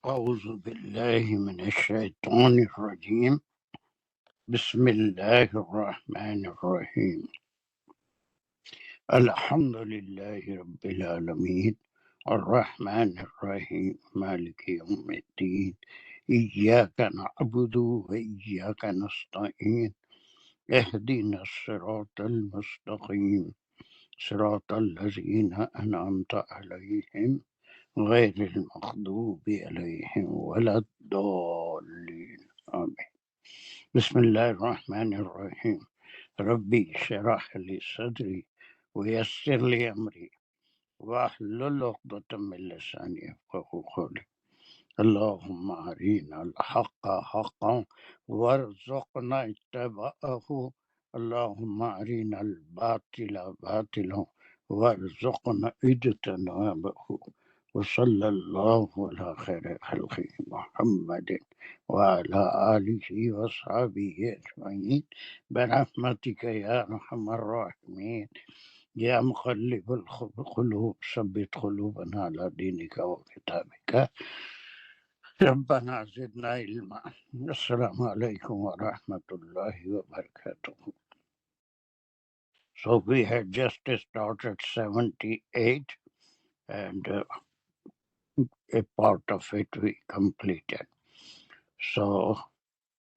أعوذ بالله من الشيطان الرجيم. بسم الله الرحمن الرحيم. الحمد لله رب العالمين الرحمن الرحيم مالك يوم الدين. إياك نعبد وإياك نستعين. اهدنا الصراط المستقيم صراط الذين أنعمت عليهم غير المغضوب عليهم ولا الضالين آمين. بسم الله الرحمن الرحيم. ربي اشرح لي صدري ويسر لي أمري واحلل عقدة من لساني يفقهوا قولي. اللهم أرنا الحق حقا وارزقنا اتباعه. اللهم أرنا الباطل باطلا وارزقنا اجتنابه. وصلى الله على خير خلقه محمد وعلى آله وصحبه أجمعين برحمتك يا أرحم الراحمين. يا مقلب القلوب ثبت قلوبنا على دينك وكتابك. ربنا زدنا علما. السلام عليكم ورحمة الله وبركاته. So we had just started 78 and a part of it we completed. So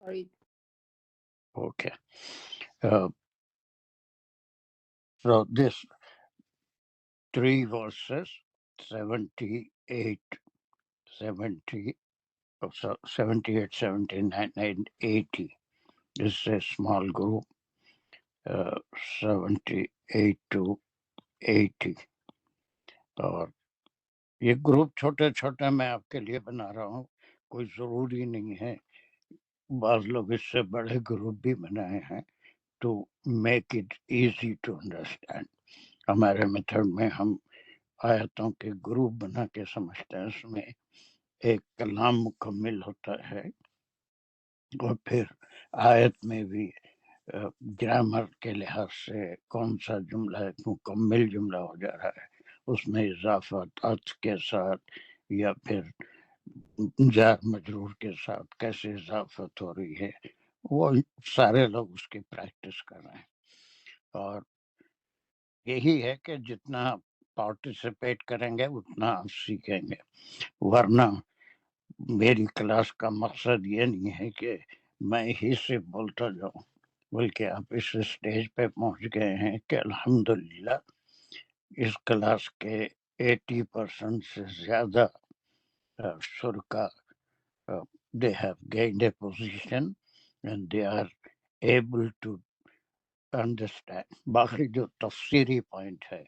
Sorry. Okay. So this 3 verses 78, 70, 78, 79 and 80. This is a small group. 78 to 80. اور یہ گروپ چھوٹے چھوٹے میں آپ کے لیے بنا رہا ہوں، کوئی ضروری نہیں ہے. بعض لوگ اس سے بڑے گروپ بھی بنائے ہیں to make it easy to understand. ہمارے میتھڈ میں ہم آیتوں کے گروپ بنا کے سمجھتے ہیں. اس میں ایک کلام مکمل ہوتا ہے اور پھر آیت میں بھی گرامر کے لحاظ سے کون سا جملہ ایک مکمل جملہ ہو جا رہا ہے، اس میں اضافت عطف کے ساتھ یا پھر جار مجرور کے ساتھ کیسے اضافت ہو رہی ہے، وہ سارے لوگ اس کی پریکٹس کر رہے ہیں. اور یہی ہے کہ جتنا پارٹیسپیٹ کریں گے اتنا آپ سیکھیں گے. ورنہ میری کلاس کا مقصد یہ نہیں ہے کہ میں ہی سے بولتا جاؤں، بلکہ آپ اس اسٹیج پہ پہنچ گئے ہیں کہ الحمدللہ اس کلاس کے 80% سے زیادہ شرکا they have gained a position and they are able to understand. باقی جو تفسیری پوائنٹ ہے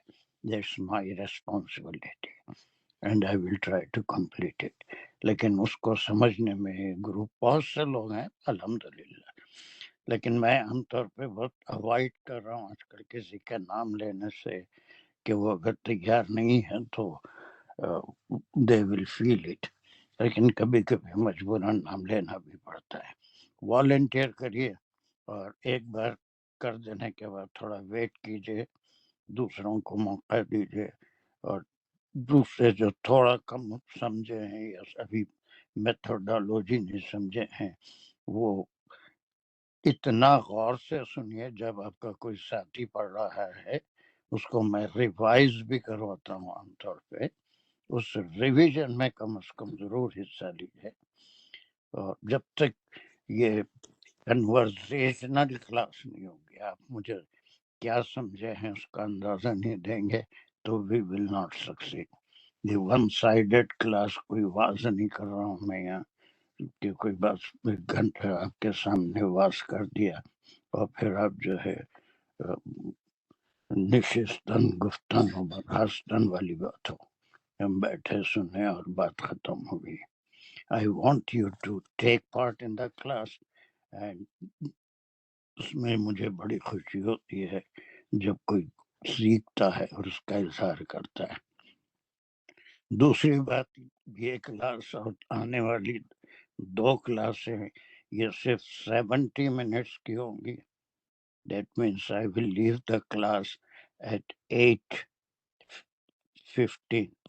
that's my responsibility and I will try to complete it. لیکن اس کو سمجھنے میں گروپ بہت سے لوگ ہیں الحمدللہ، لیکن میں عام طور پہ بہت اوائڈ کر رہا ہوں آج کل کسی کا نام لینے سے کہ وہ اگر تیار نہیں ہے تو they will feel it. لیکن کبھی کبھی مجبوراً نام لینا بھی پڑتا ہے. والنٹیئر کریے اور ایک بار کر دینے کے بعد تھوڑا ویٹ کیجیے، دوسروں کو موقع دیجیے. اور دوسرے جو تھوڑا کم سمجھے ہیں یا ابھی میتھڈالوجی نہیں سمجھے ہیں وہ اتنا غور سے سنیے. جب آپ کا کوئی ساتھی پڑھ رہا ہے اس کو میں ریوائز بھی کرواتا ہوں عام طور پہ، اس ریویژن میں کم از کم ضرور حصہ لیجیے. اور جب تک یہ کنورسیشنل کلاس نہیں ہوگی، آپ مجھے کیا سمجھے ہیں اس کا اندازہ نہیں دیں گے تو وی ول ناٹ سکسیڈ. یہ ون سائیڈڈ کلاس کوئی واضح نہیں کر رہا ہوں میں یہاں کہ کوئی بس ایک گھنٹہ آپ کے سامنے واضح کر دیا اور پھر آپ جو ہے نشستن گفتن و برخاستن والی بات ہو، ہم بیٹھے سنے اور بات ختم ہو گئی. I want you to take part in the class and اس میں مجھے بڑی خوشی ہوتی ہے جب کوئی سیکھتا ہے اور اس کا اظہار کرتا ہے. دوسری بات، یہ کلاس اور آنے والی 2 کلاسیں یہ صرف 70 منٹس کی ہوں گی. That means I will leave the class at 8:15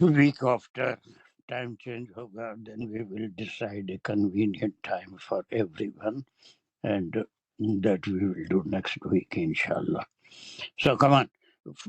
week after time change hoga, then we will decide a convenient time for everyone, and that we will do next week inshallah. So come on,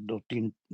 2-3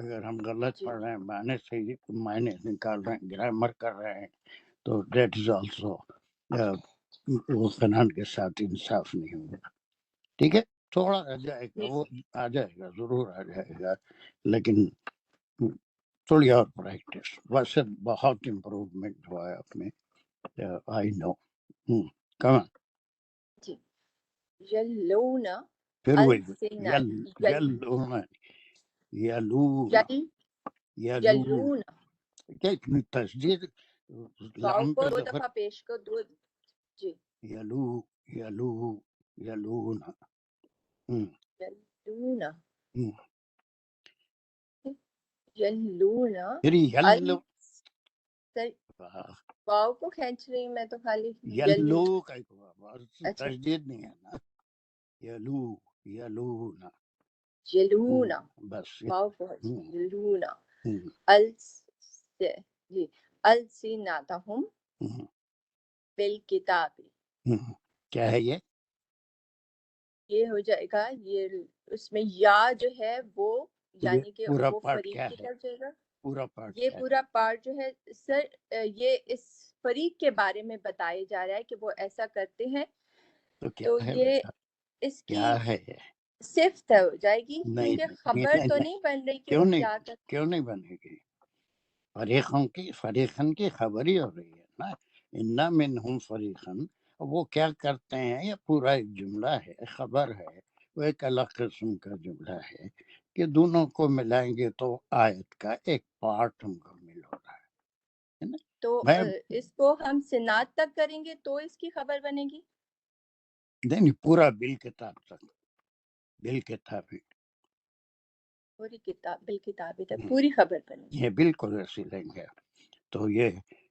اگر ہم غلط جی پڑھ رہے ہیں معنی سے ہی معنی نکال رہے ہیں گرامر کر رہے ہیں تو دیٹ از آلسو وہ فنان کے ساتھ انصاف نہیں ہوگا. ٹھیک ہے تھوڑا آ جائے گا وہ آ جائے گا ضرور آ جائے گا لیکن تھوڑی اور پریکٹس ویسے بہت امپروومنٹ ہوا ہے آپ میں آئی نو کہاں جی یلون پھر وہی السنت یلون یلون یل یلون یلون کیا اتنی تشدید واو لام کو پہ 2 ظفر دفعہ پیش کر دو. جی یلو یلو یلون یلون ہم. یلون پھر یلو واو کو کھینچ رہی ہوں میں تو خالی یلو کا اچھا تشدید نہیں ہے نا یلو یلون یلون بس واو کو یلون ہم. جی السنتہم بالکتاب کیا ہے یہ ہو جائے گا یہ اس میں یا جو ہے وہ یہ یعنی کہ پورا وہ پارٹ فریق کیا کی ہے طرف جائے گا. پورا پارٹ یہ کیا ہے پورا پارٹ جو ہے سر یہ اس فریق کے بارے میں بتایا جا رہا ہے کہ وہ ایسا کرتے ہیں تو کیا تو ہے یہ بیٹا اس کی کیا ہے صفت ہو جائے گی نہیں کیونکہ نہیں خبر تو نہیں نہیں بن رہی کہ کیوں وہ نہیں کیا کر. کیوں نہیں بنے گی فریقن کی خبر ہی ہو رہی ہے نا انا منہم فریقن وہ کیا کرتے ہیں یہ پورا ایک جملہ ہے خبر ہے وہ ایک الگ قسم کا جملہ ہے کہ دونوں کو ملائیں گے تو آیت کا ایک پارٹ ہم کو مل ہو رہا ہے نا تو میں اس کو ہم سنات تک کریں گے تو اس کی خبر بنے گی. نہیں پورا بالکتاب تک بالکتاب پوری کتاب بالکتاب تک پوری خبر بنے گی. یہ بالکل ایسی لیں گے تو یہ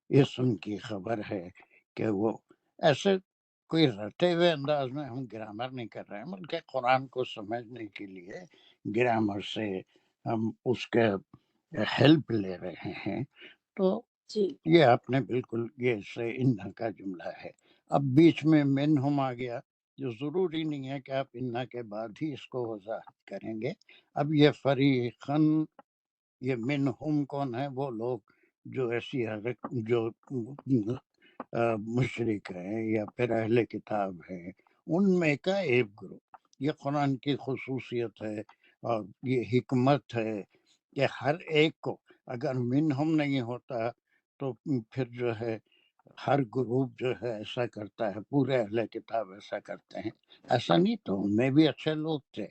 اسم کی خبر ہے کہ وہ ایسے کوئی رٹے ہوئے انداز میں ہم گرامر نہیں کر رہے ہیں بلکہ قرآن کو سمجھنے کے لیے گرامر سے ہم اس کے ہیلپ لے رہے ہیں. تو جی یہ آپ نے بالکل یہ سے انہا کا جملہ ہے. اب بیچ میں منہم آ گیا جو ضروری نہیں ہے کہ آپ انہا کے بعد ہی اس کو وضاحت کریں گے. اب یہ فریقن یہ منہم کون ہے وہ لوگ جو ایسی جو مشرک ہیں یا پھر اہل کتاب ہیں ان میں کا ایک گروپ. یہ قرآن کی خصوصیت ہے اور یہ حکمت ہے کہ ہر ایک کو اگر منہم نہیں ہوتا تو پھر جو ہے ہر گروپ جو ہے ایسا کرتا ہے پورے اہل کتاب ایسا کرتے ہیں ایسا نہیں تو ان میں بھی اچھے لوگ تھے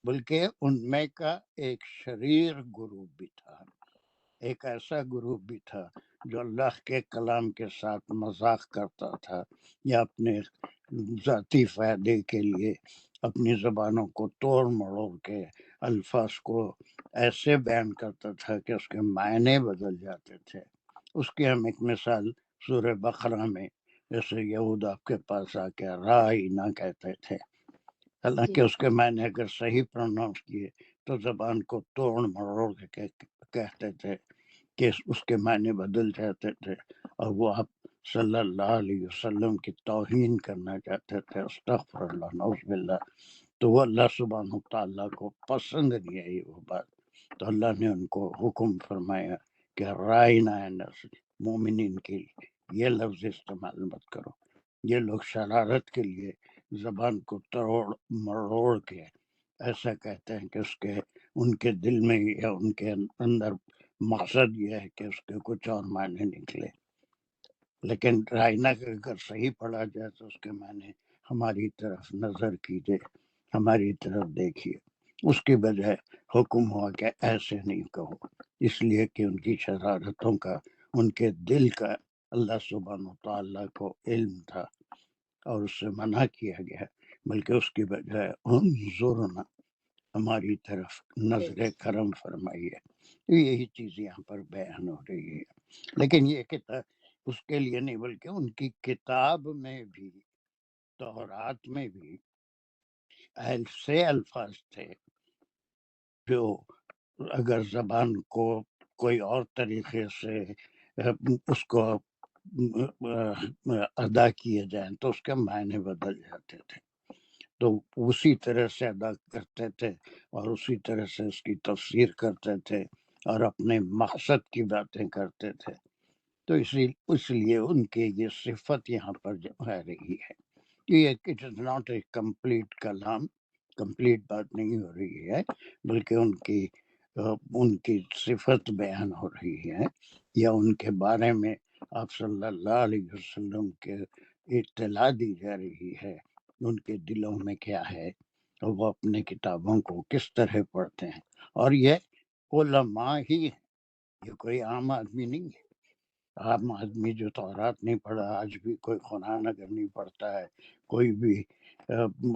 بلکہ ان میں کا ایک شریر گروپ بھی تھا ایک ایسا گروپ بھی تھا جو اللہ کے کلام کے ساتھ مذاق کرتا تھا یا اپنے ذاتی فائدے کے لیے اپنی زبانوں کو توڑ مڑوڑ کے الفاظ کو ایسے بیان کرتا تھا کہ اس کے معنی بدل جاتے تھے. اس کی ہم ایک مثال سورہ بقرہ میں جیسے یہود آپ کے پاس آ کے رائے نہ کہتے تھے حالانکہ اس کے معنی اگر صحیح پروناؤنس کیے تو زبان کو توڑ مروڑ کے کہتے تھے کہ اس کے معنی بدل جاتے تھے اور وہ آپ صلی اللہ علیہ وسلم کی توہین کرنا چاہتے تھے. استغفر اللہ نعوذ باللہ. تو وہ اللہ سبحانہ تعالیٰ کو پسند نہیں آئی وہ بات تو اللہ نے ان کو حکم فرمایا کہ رائنا مومنین کے یہ لفظ استعمال مت کرو. یہ لوگ شرارت کے لیے زبان کو توڑ مروڑ کے ایسا کہتے ہیں کہ اس کے ان کے دل میں یا ان کے اندر مقصد یہ ہے کہ اس کے کچھ اور معنی نکلے. لیکن رائنا کا اگر صحیح پڑھا جائے تو اس کے معنی ہماری طرف نظر کیجیے ہماری طرف دیکھیے. اس کی بجائے حکم ہوا کہ ایسے نہیں کہو اس لیے کہ ان کی شرارتوں کا ان کے دل کا اللہ سبحانہ تعالیٰ کو علم تھا اور اس سے منع کیا گیا بلکہ اس کی بجائے انظرنا ہماری طرف نظر کرم فرمائیے. یہی چیز یہاں پر بیان ہو رہی ہے لیکن یہ کتاب اس کے لیے نہیں بلکہ ان کی کتاب میں بھی تورات میں بھی ایسے الفاظ تھے جو اگر زبان کو کوئی اور طریقے سے اس کو ادا کیے جائیں تو اس کے معنی بدل جاتے تھے. تو اسی طرح سے ادا کرتے تھے اور اسی طرح سے اس کی تفسیر کرتے تھے اور اپنے مقصد کی باتیں کرتے تھے. تو اس لیے ان کی یہ صفت یہاں پر جو آ رہی ہے. یہ it is not a complete کلام، کمپلیٹ بات نہیں ہو رہی ہے، بلکہ ان کی صفت بیان ہو رہی ہے، یا ان کے بارے میں آپ صلی اللہ علیہ وسلم کے اطلاع دی جا رہی ہے، ان کے دلوں میں کیا ہے، اور وہ اپنے کتابوں کو کس طرح پڑھتے ہیں. اور یہ علماء ہی ہیں، یہ کوئی عام آدمی نہیں ہے. عام آدمی جو تورات نہیں پڑھا، آج بھی کوئی قرآن اگر نہیں پڑھتا ہے، کوئی بھی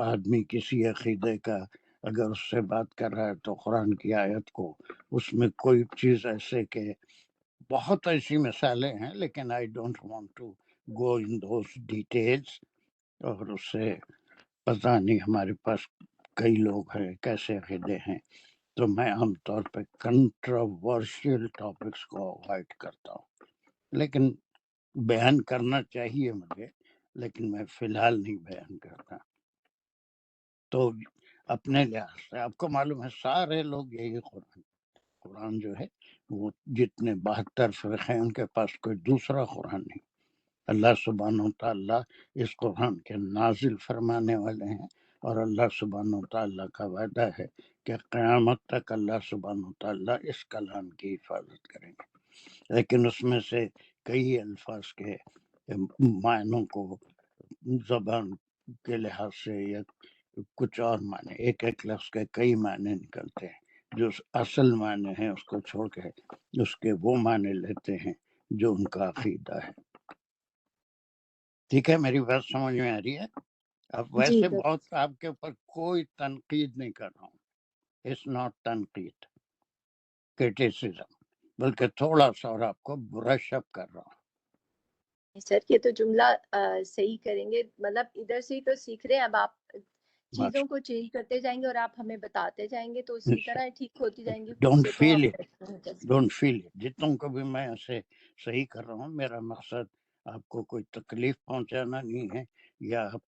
آدمی کسی عقیدے کا اگر اس سے بات کر رہا ہے تو قرآن کی آیت کو اس میں کوئی چیز ایسے کہ بہت ایسی مثالیں ہیں، لیکن I don't want to go in those details. اور اس سے پتہ نہیں ہمارے پاس کئی لوگ ہیں کیسے عقیدے ہیں، تو میں عام طور پہ کنٹروورشل ٹاپکس کو اوائڈ کرتا ہوں. لیکن بیان کرنا چاہیے مجھے، لیکن میں فی الحال نہیں بیان کرتا. تو اپنے لحاظ سے آپ کو معلوم ہے سارے لوگ یہی قرآن جو ہے، وہ جتنے 72 فرقے ہیں ان کے پاس کوئی دوسرا قرآن نہیں. اللہ سبحانہ و تعالیٰ اس قرآن کے نازل فرمانے والے ہیں، اور اللہ سبحانہ و تعالیٰ کا وعدہ ہے کہ قیامت تک اللہ سبحانہ و تعالیٰ اس کلام کی حفاظت کریں گے. لیکن اس میں سے کئی الفاظ کے معنوں کو زبان کے لحاظ سے یا کچھ اور معنی، ایک لفظ کے کئی معنی نکلتے ہیں، جو اصل معنی ہیں اس کو چھوڑ کے اس کے وہ معنی لیتے ہیں جو ان کا عقیدہ ہے. ٹھیک ہے، میری بات سمجھ میں آ رہی ہے؟ اب جی ویسے درست. بہت آپ کے اوپر کوئی تنقید نہیں کر رہا ہوں، اٹس ناٹ تنقید، کرٹیسزم، بلکہ تھوڑا سا اور آپ کو برش اپ کر رہا ہوں. سر یہ تو جملہ صحیح کریں گے، مطلب ادھر سے ہی تو سیکھ رہے ہیں، اب آپ چیزوں کو چینج کرتے جائیں گے اور آپ ہمیں بتاتے جائیں گے تو اسی طرح ٹھیک ہوتی جائیں گی. ڈونٹ یہ تو فیل ہم اٹ، ڈونٹ فیل اٹ. جتنوں کو بھی میں اسے صحیح کر رہا ہوں، میرا مقصد آپ کو کوئی تکلیف پہنچانا نہیں ہے، یا آپ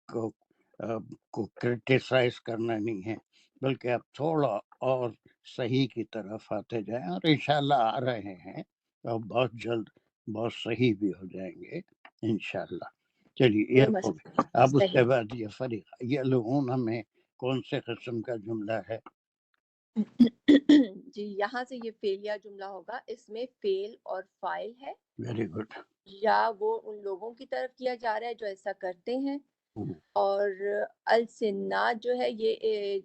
کو کرٹیسائز کرنا نہیں ہے، بلکہ آپ تھوڑا اور صحیح کی طرف آتے جائیں، اور انشاءاللہ آ رہے ہیں، اور بہت جلد بہت صحیح بھی ہو جائیں گے انشاءاللہ. چلیے کوئی یہ ہو مسئلہ گیا. اب اس کے صحیح. بعد یہ فریق یہ لوگوں میں کون سے قسم کا جملہ ہے؟ جی یہاں سے یہ فعلیہ جملہ ہوگا، اس میں فعل اور فاعل ہے، ویری گڈ. یا وہ ان لوگوں کی طرف کیا جا رہا ہے جو ایسا کرتے ہیں. اور السنات جو ہے یہ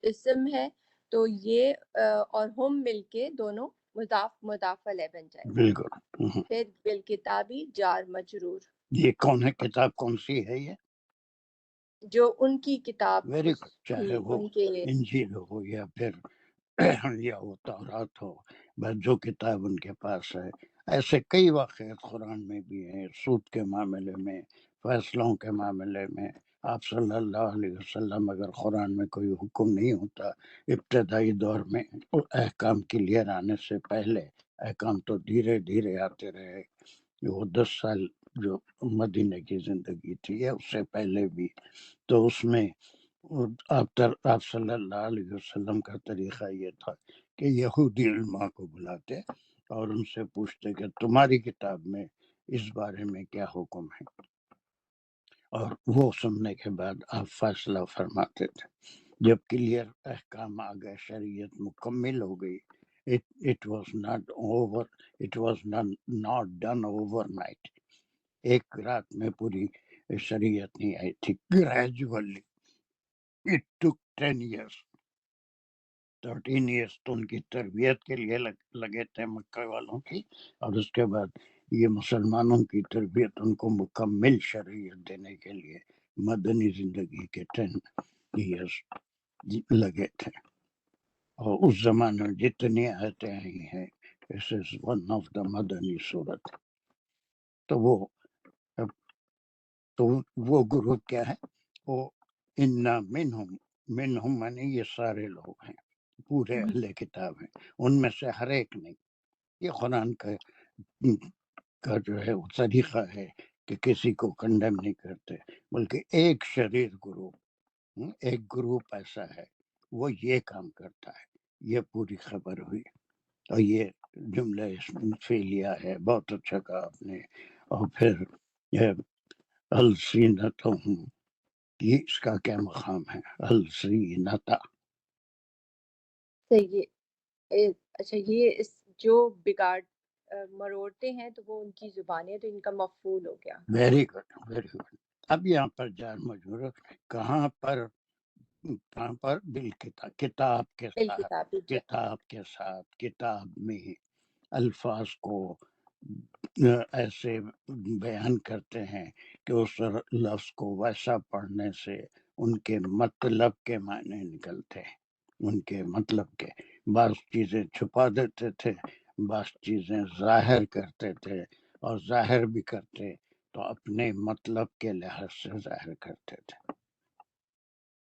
اسم ہے، تو یہ اور ہم مل کے دونوں مضاف علیہ بن جائے گا. بالکل. پھر بالکتابی جار مجرور، یہ کون ہے؟ کتاب کون سی ہے یہ؟ جو ان کی کتاب ویری اس گڈ. چاہے تھی وہ ان کے. انجیل ہو یا پھر یا وہ تورات ہو، بس جو کتاب ان کے پاس ہے. ایسے کئی واقعات قرآن میں بھی ہیں، سود کے معاملے میں، فیصلوں کے معاملے میں. آپ صلی اللہ علیہ وسلم اگر قرآن میں کوئی حکم نہیں ہوتا ابتدائی دور میں، احکام کلیئر آنے سے پہلے، احکام تو دھیرے دھیرے آتے رہے. وہ 10 سال جو مدینہ کی زندگی تھی یا اس سے پہلے بھی، تو اس میں آپ صلی اللہ علیہ وسلم کا طریقہ یہ تھا کہ یہودی علماء کو بلاتے اور ان سے پوچھتے کہ تمہاری کتاب میں اس بارے میں کیا حکم ہے، اور وہ سننے کے بعد آپ فیصلہ فرماتے تھے. جب کلیئر احکام آ گئے، شریعت مکمل ہو گئی، it was not done overnight. ایک رات میں پوری شریعت نہیں آئی تھی. gradually it took 10 years. 13 years تو ان کی تربیت کے لیے لگے تھے مکہ والوں کی، اور اس کے بعد یہ مسلمانوں کی تربیت ان کو مکمل شریعت دینے کے لیے مدنی زندگی کے 10 years لگے تھے. اور اس زمانے میں جتنی آیتیں آئی ہیں، this is one of the مدنی صورت. تو وہ گروہ کیا ہے؟ وہ انا منہم منی، یہ سارے لوگ ہیں، پورے اہل کتاب ہیں، ان میں سے ہر ایک نہیں. یہ قرآن کا جو ہے وہ طریقہ ہے کہ کسی کو کنڈم نہیں کرتے، بلکہ ایک شریر گروہ ایک گروپ ایسا ہے وہ یہ کام کرتا ہے. یہ پوری خبر ہوئی اور یہ جملہ فعلیہ ہے، بہت اچھا کہا آپ نے. اور پھر السینتہم، یہ اس کا کیا مقام ہے؟ السینتا. اچھا، یہ جو بگاڑ مروڑتے ہیں تو وہ ان کی زبانیں، تو ان کا مفعول ہو گیا. Very good, very good. اب یہاں پر جار مجرور کہاں پر بالکتاب، کتاب کے ساتھ، بالکتابی کتاب کے ساتھ، کتاب میں الفاظ کو ایسے بیان کرتے ہیں کہ اس لفظ کو ویسا پڑھنے سے ان کے مطلب کے معنی نکلتے ہیں، ان کے مطلب کے. بعض چیزیں چھپا دیتے تھے، بعض چیزیں ظاہر کرتے تھے، اور ظاہر بھی کرتے تو اپنے مطلب کے لحاظ سے ظاہر کرتے تھے.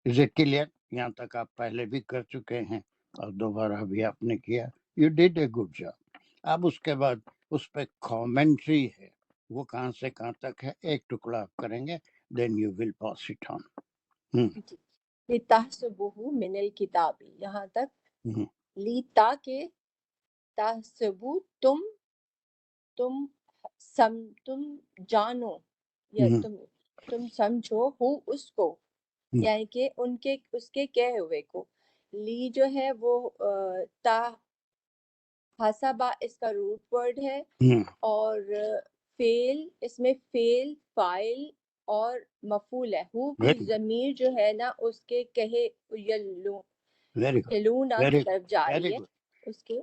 اسے کلیئر؟ یہاں تک آپ پہلے بھی کر چکے ہیں اور دوبارہ بھی آپ نے کیا. You did a good job. اب اس کے بعد اس پہ کامنٹری ہے، وہ کہاں سے کہاں تک ہے، ایک ٹکڑا آپ کریں گے، then you will pass it آن. لِتَحْسَبُوهُ مِنَ الْکِتَابِ، یہاں تک لی، تاکہ تحسبو، تم جانو یا تم سمجھو، ہو اس کو، یعنی کہ اس کے کہے ہوئے کو. لی جو ہے وہ تا حسبا اس کا روٹ ورڈ ہے، اور فعل، اس میں فعل، فاعل اور مفعول ہے. ہو کی ضمیر جو ہے نا اس کے کہے یلونا کی طرف جا رہی ہے، اس کے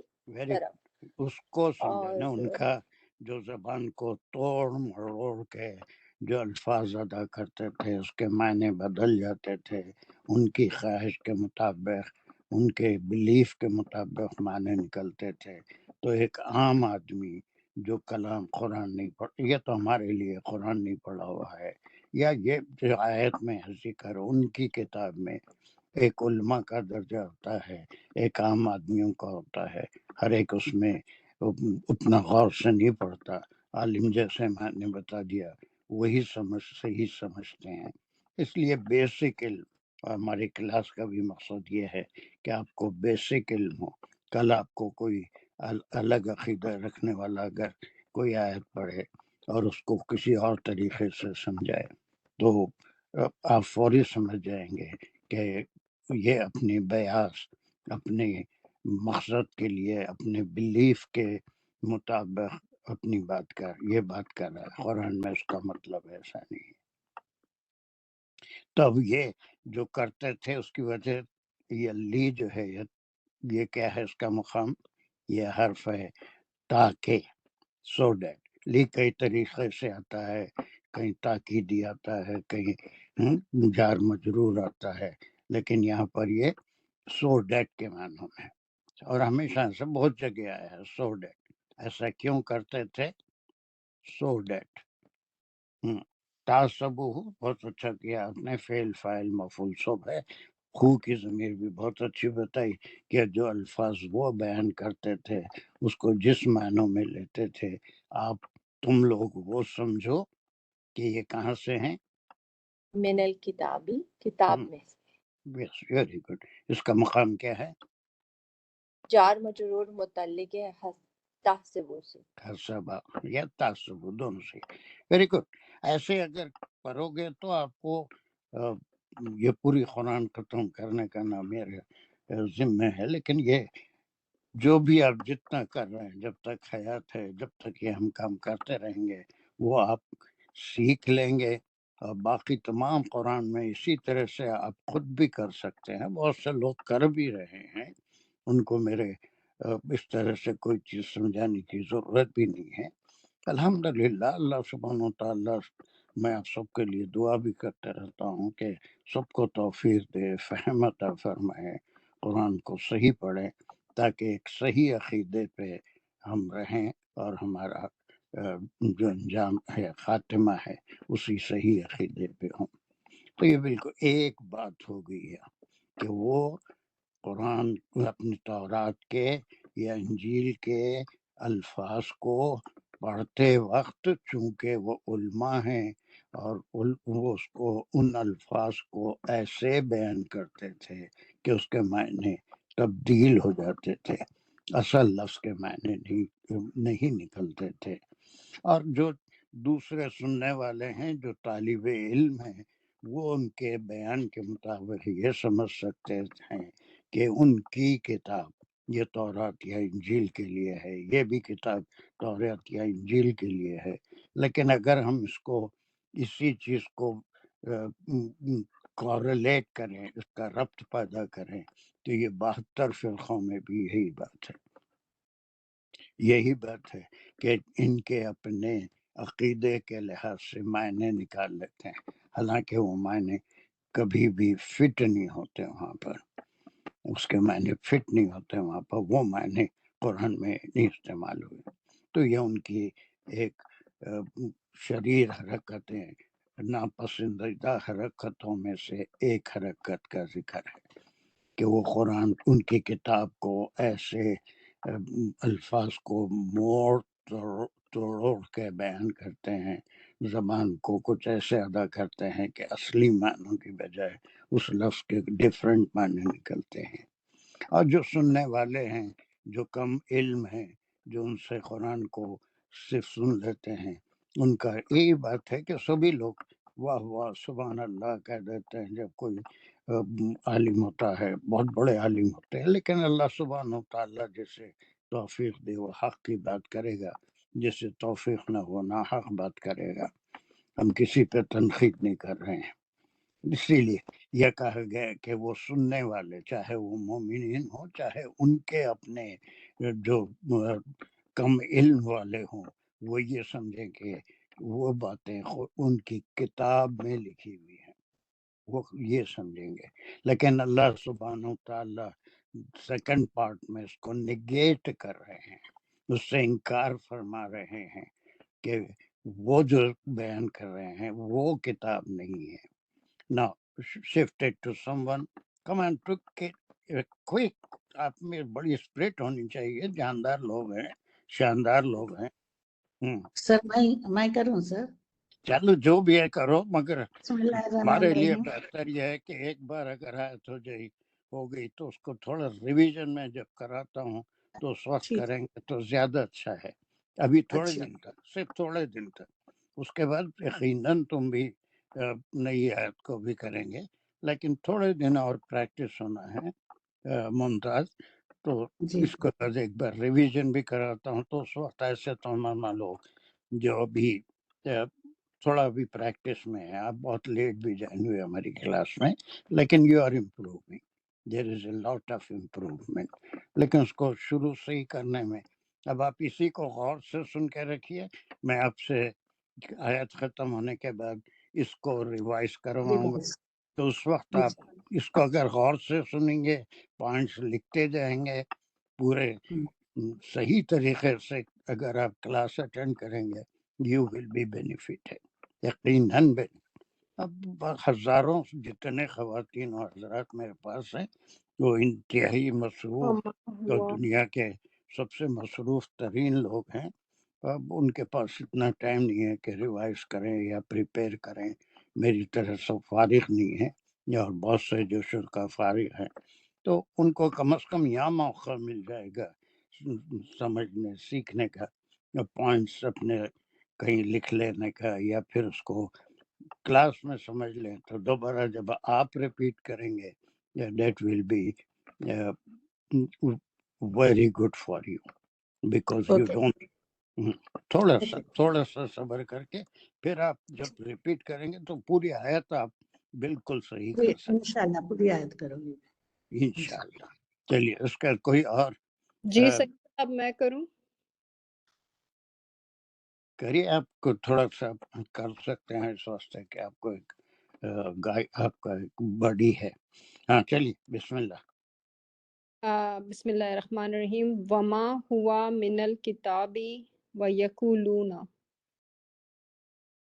طرف. اس کو سمجھانا ان کا جو زبان کو توڑ مروڑ کے جو الفاظ ادا کرتے تھے، اس کے معنی بدل جاتے تھے ان کی خواہش کے مطابق، ان کے بلیف کے مطابق معنی نکلتے تھے. تو ایک عام آدمی جو کلام قرآن نہیں پڑھ، یہ تو ہمارے لیے قرآن نہیں پڑھا ہوا ہے، یا یہ جو آیت میں ذکر ان کی کتاب میں ایک علماء کا درجہ ہوتا ہے، ایک عام آدمیوں کا ہوتا ہے. ہر ایک اس میں اتنا غور سے نہیں پڑھتا. عالم جیسے میں نے بتا دیا وہی صحیح سمجھتے ہیں. اس لیے بیسک علم، اور ہماری کلاس کا بھی مقصد یہ ہے کہ آپ کو بیسک علم ہو. کل آپ کو کوئی الگ عقیدہ رکھنے والا اگر کوئی آیت پڑھے اور اس کو کسی اور طریقے سے سمجھائے تو آپ فوری سمجھ جائیں گے کہ یہ اپنی بیاس، اپنے مقصد کے لیے، اپنے بلیف کے مطابق اپنی بات کر رہا ہے. قرآن میں اس کا مطلب ایسا نہیں. تب یہ جو کرتے تھے اس کی وجہ یہ لی جو ہے، یہ کیا ہے، اس کا مقام یہ حرف ہے تاکہ، سو دیٹ. لی کئی طریقے سے آتا ہے، کہیں تاکیدی آتا ہے، کہیں جار مجرور آتا ہے، لیکن یہاں پر یہ سو دیٹ کے معنوں میں، اور ہمیشہ سے بہت جگہ آیا ہے سو دیٹ. ایسا کیوں کرتے تھے؟ So that. تعصبو، بہت اچھا کیا آپ نے، فعل فاعل مفعول سب ہے. خو کی ضمیر بھی بہت اچھی بتائی کہ جو الفاظ وہ بیان کرتے تھے اس کو جس معنوں میں لیتے تھے، تم لوگ وہ سمجھو کہ یہ کہاں سے ہیں، من الکتابی، کتاب میں سے. یس، ویری گڈ. اس کا مقام کیا ہے؟ جار مجرور متعلق ہے تحسبو سے. حسبا یا تعصب، دونوں سے. Very good. ایسے اگر پڑھو گے تو آپ کو یہ پوری قرآن ختم کرنے کا نام میرے ذمہ ہے. لیکن یہ جو بھی آپ جتنا کر رہے ہیں، جب تک حیات ہے، جب تک یہ ہم کام کرتے رہیں گے، وہ آپ سیکھ لیں گے. اور باقی تمام قرآن میں اسی طرح سے آپ خود بھی کر سکتے ہیں. بہت سے لوگ کر بھی رہے ہیں، ان کو میرے اس طرح سے کوئی چیز سمجھانے کی ضرورت بھی نہیں ہے. الحمدللہ. اللہ سبحانہ و تعالیٰ، میں آپ سب کے لیے دعا بھی کرتے رہتا ہوں کہ سب کو توفیق دے، فہم عطا فرمائے، قرآن کو صحیح پڑھیں تاکہ ایک صحیح عقیدے پہ ہم رہیں اور ہمارا جو انجام ہے، خاتمہ ہے، اسی صحیح عقیدے پہ ہوں. تو یہ بالکل ایک بات ہو گئی ہے کہ وہ قرآن اپنی تورات کے یا انجیل کے الفاظ کو پڑھتے وقت چونکہ وہ علماء ہیں اور وہ اس کو ان الفاظ کو ایسے بیان کرتے تھے کہ اس کے معنی تبدیل ہو جاتے تھے، اصل لفظ کے معنی نہیں نکلتے تھے۔ اور جو دوسرے سننے والے ہیں، جو طالب علم ہیں، وہ ان کے بیان کے مطابق یہ سمجھ سکتے ہیں کہ ان کی کتاب یہ تورات یا انجیل کے لیے ہے، یہ بھی کتاب تورات یا انجیل کے لیے ہے۔ لیکن اگر ہم اس کو اسی چیز کو کورلیٹ کریں، اس کا ربط پیدا کریں، تو یہ 72 فرقوں میں بھی یہی بات ہے کہ ان کے اپنے عقیدے کے لحاظ سے معنی نکال لیتے ہیں، حالانکہ وہ معنی کبھی بھی فٹ نہیں ہوتے وہاں پر، اس کے معنی فٹ نہیں ہوتے وہاں پر، وہ معنی قرآن میں نہیں استعمال ہوئے۔ تو یہ ان کی ایک شریر حرکتیں، ناپسندیدہ حرکتوں میں سے ایک حرکت کا ذکر ہے کہ وہ قرآن ان کی کتاب کو ایسے الفاظ کو موڑ توڑ کے بیان کرتے ہیں، زبان کو کچھ ایسے ادا کرتے ہیں کہ اصلی معنوں کی بجائے اس لفظ کے ڈفرینٹ معنی نکلتے ہیں۔ اور جو سننے والے ہیں، جو کم علم ہیں، جو ان سے قرآن کو صرف سن لیتے ہیں، ان کا یہی بات ہے کہ سبھی لوگ واہ واہ سبحان اللہ کہہ دیتے ہیں جب کوئی عالم ہوتا ہے، بہت بڑے عالم ہوتے ہیں، لیکن اللہ سبحانہ تعالیٰ جیسے توفیق دے وہ حق کی بات کرے گا، جیسے توفیق نہ ہو نہ حق بات کرے گا۔ ہم کسی پہ تنقید نہیں کر رہے ہیں، اسی لیے یہ کہا گیا کہ وہ سننے والے، چاہے وہ مومنین ہوں چاہے ان کے اپنے جو کم علم والے ہوں، وہ یہ سمجھیں کہ وہ باتیں ان کی کتاب میں لکھی ہوئی ہیں، وہ یہ سمجھیں گے۔ لیکن اللہ سبحانہ تعالیٰ سیکنڈ پارٹ میں اس کو نگیٹ کر رہے ہیں، اس سے انکار فرما رہے ہیں کہ وہ جو بیان کر رہے ہیں وہ کتاب نہیں ہے۔ Now shift it to someone. Come on, quick. آپ میں بڑی اسپرٹ ہونی چاہیے، جاندار لوگ ہیں، شاندار لوگ ہیں۔ سر میں کروں سر؟ چلو جو بھی ہے کرو، مگر بسم اللہ الرحمن ہمارے لیے الرحیم۔ بہتر یہ ہے کہ ایک بار اگر آیت ہو گئی تو اس کو تھوڑا ریویژن میں جب کراتا ہوں تو اس وقت ٹھیک، کریں گے تو زیادہ اچھا ہے۔ ابھی تھوڑے اچھا، دن تک، صرف تھوڑے دن تک، اس کے بعد یقیناً تم بھی نئی آیت کو بھی کریں گے، لیکن تھوڑے دن اور پریکٹس ہونا ہے ممتاز۔ تو جی اس کے بعد ایک بار ریویژن بھی کراتا ہوں، تو اس وقت ایسے تمام لوگ جو ابھی تھوڑا بھی پریکٹس میں ہے، آپ بہت لیٹ بھی جائیں ہوئے ہماری کلاس میں، لیکن you are improving, there is a lot of improvement. لیکن اس کو شروع سے ہی کرنے میں اب آپ اسی کو غور سے سن کے رکھیے، میں آپ سے آیت ختم ہونے کے بعد اس کو ریوائز کرواؤں گا، تو اس وقت آپ اس کو اگر غور سے سنیں گے، پوائنٹس لکھتے جائیں گے، پورے صحیح طریقے سے اگر آپ کلاس اٹینڈ کریں گے، یو ول بی بینیفٹ ہے، یقیناً۔ اب ہزاروں جتنے خواتین اور حضرات میرے پاس ہیں، وہ انتہائی مصروف اور دنیا کے سب سے مصروف ترین لوگ ہیں۔ اب ان کے پاس اتنا ٹائم نہیں ہے کہ ریوائز کریں یا پریپیئر کریں، میری طرح سب فارغ نہیں ہیں، اور بہت سے جو شرکا فارغ ہیں، تو ان کو کم از کم یہاں موقع مل جائے گا سمجھنے سیکھنے کا، پوائنٹس اپنے کہیں لکھ لینے کا، یا پھر اس کو کلاس میں سمجھ لیں تو دوبارہ جب آپ ریپیٹ کریں گے that will be very good for you, because you don't. تھوڑا سا صبر کر کے پھر آپ جب ریپیٹ کریں گے تو پوری آیت آپ بالکل صحیح کر سکتے انشاءاللہ پوری آیت کروں گی انشاءاللہ۔ چلیے اس کا کوئی اور جی سر، اب میں کروں؟ کریے، آپ کو تھوڑا سا کر سکتے ہیں اس واسطے کہ آپ کو ایک آپ کا ایک باڈی ہے۔ ہاں چلیے، بسم اللہ۔ بسم اللہ الرحمن الرحیم۔ وما ہوا من الکتابی ویقولون،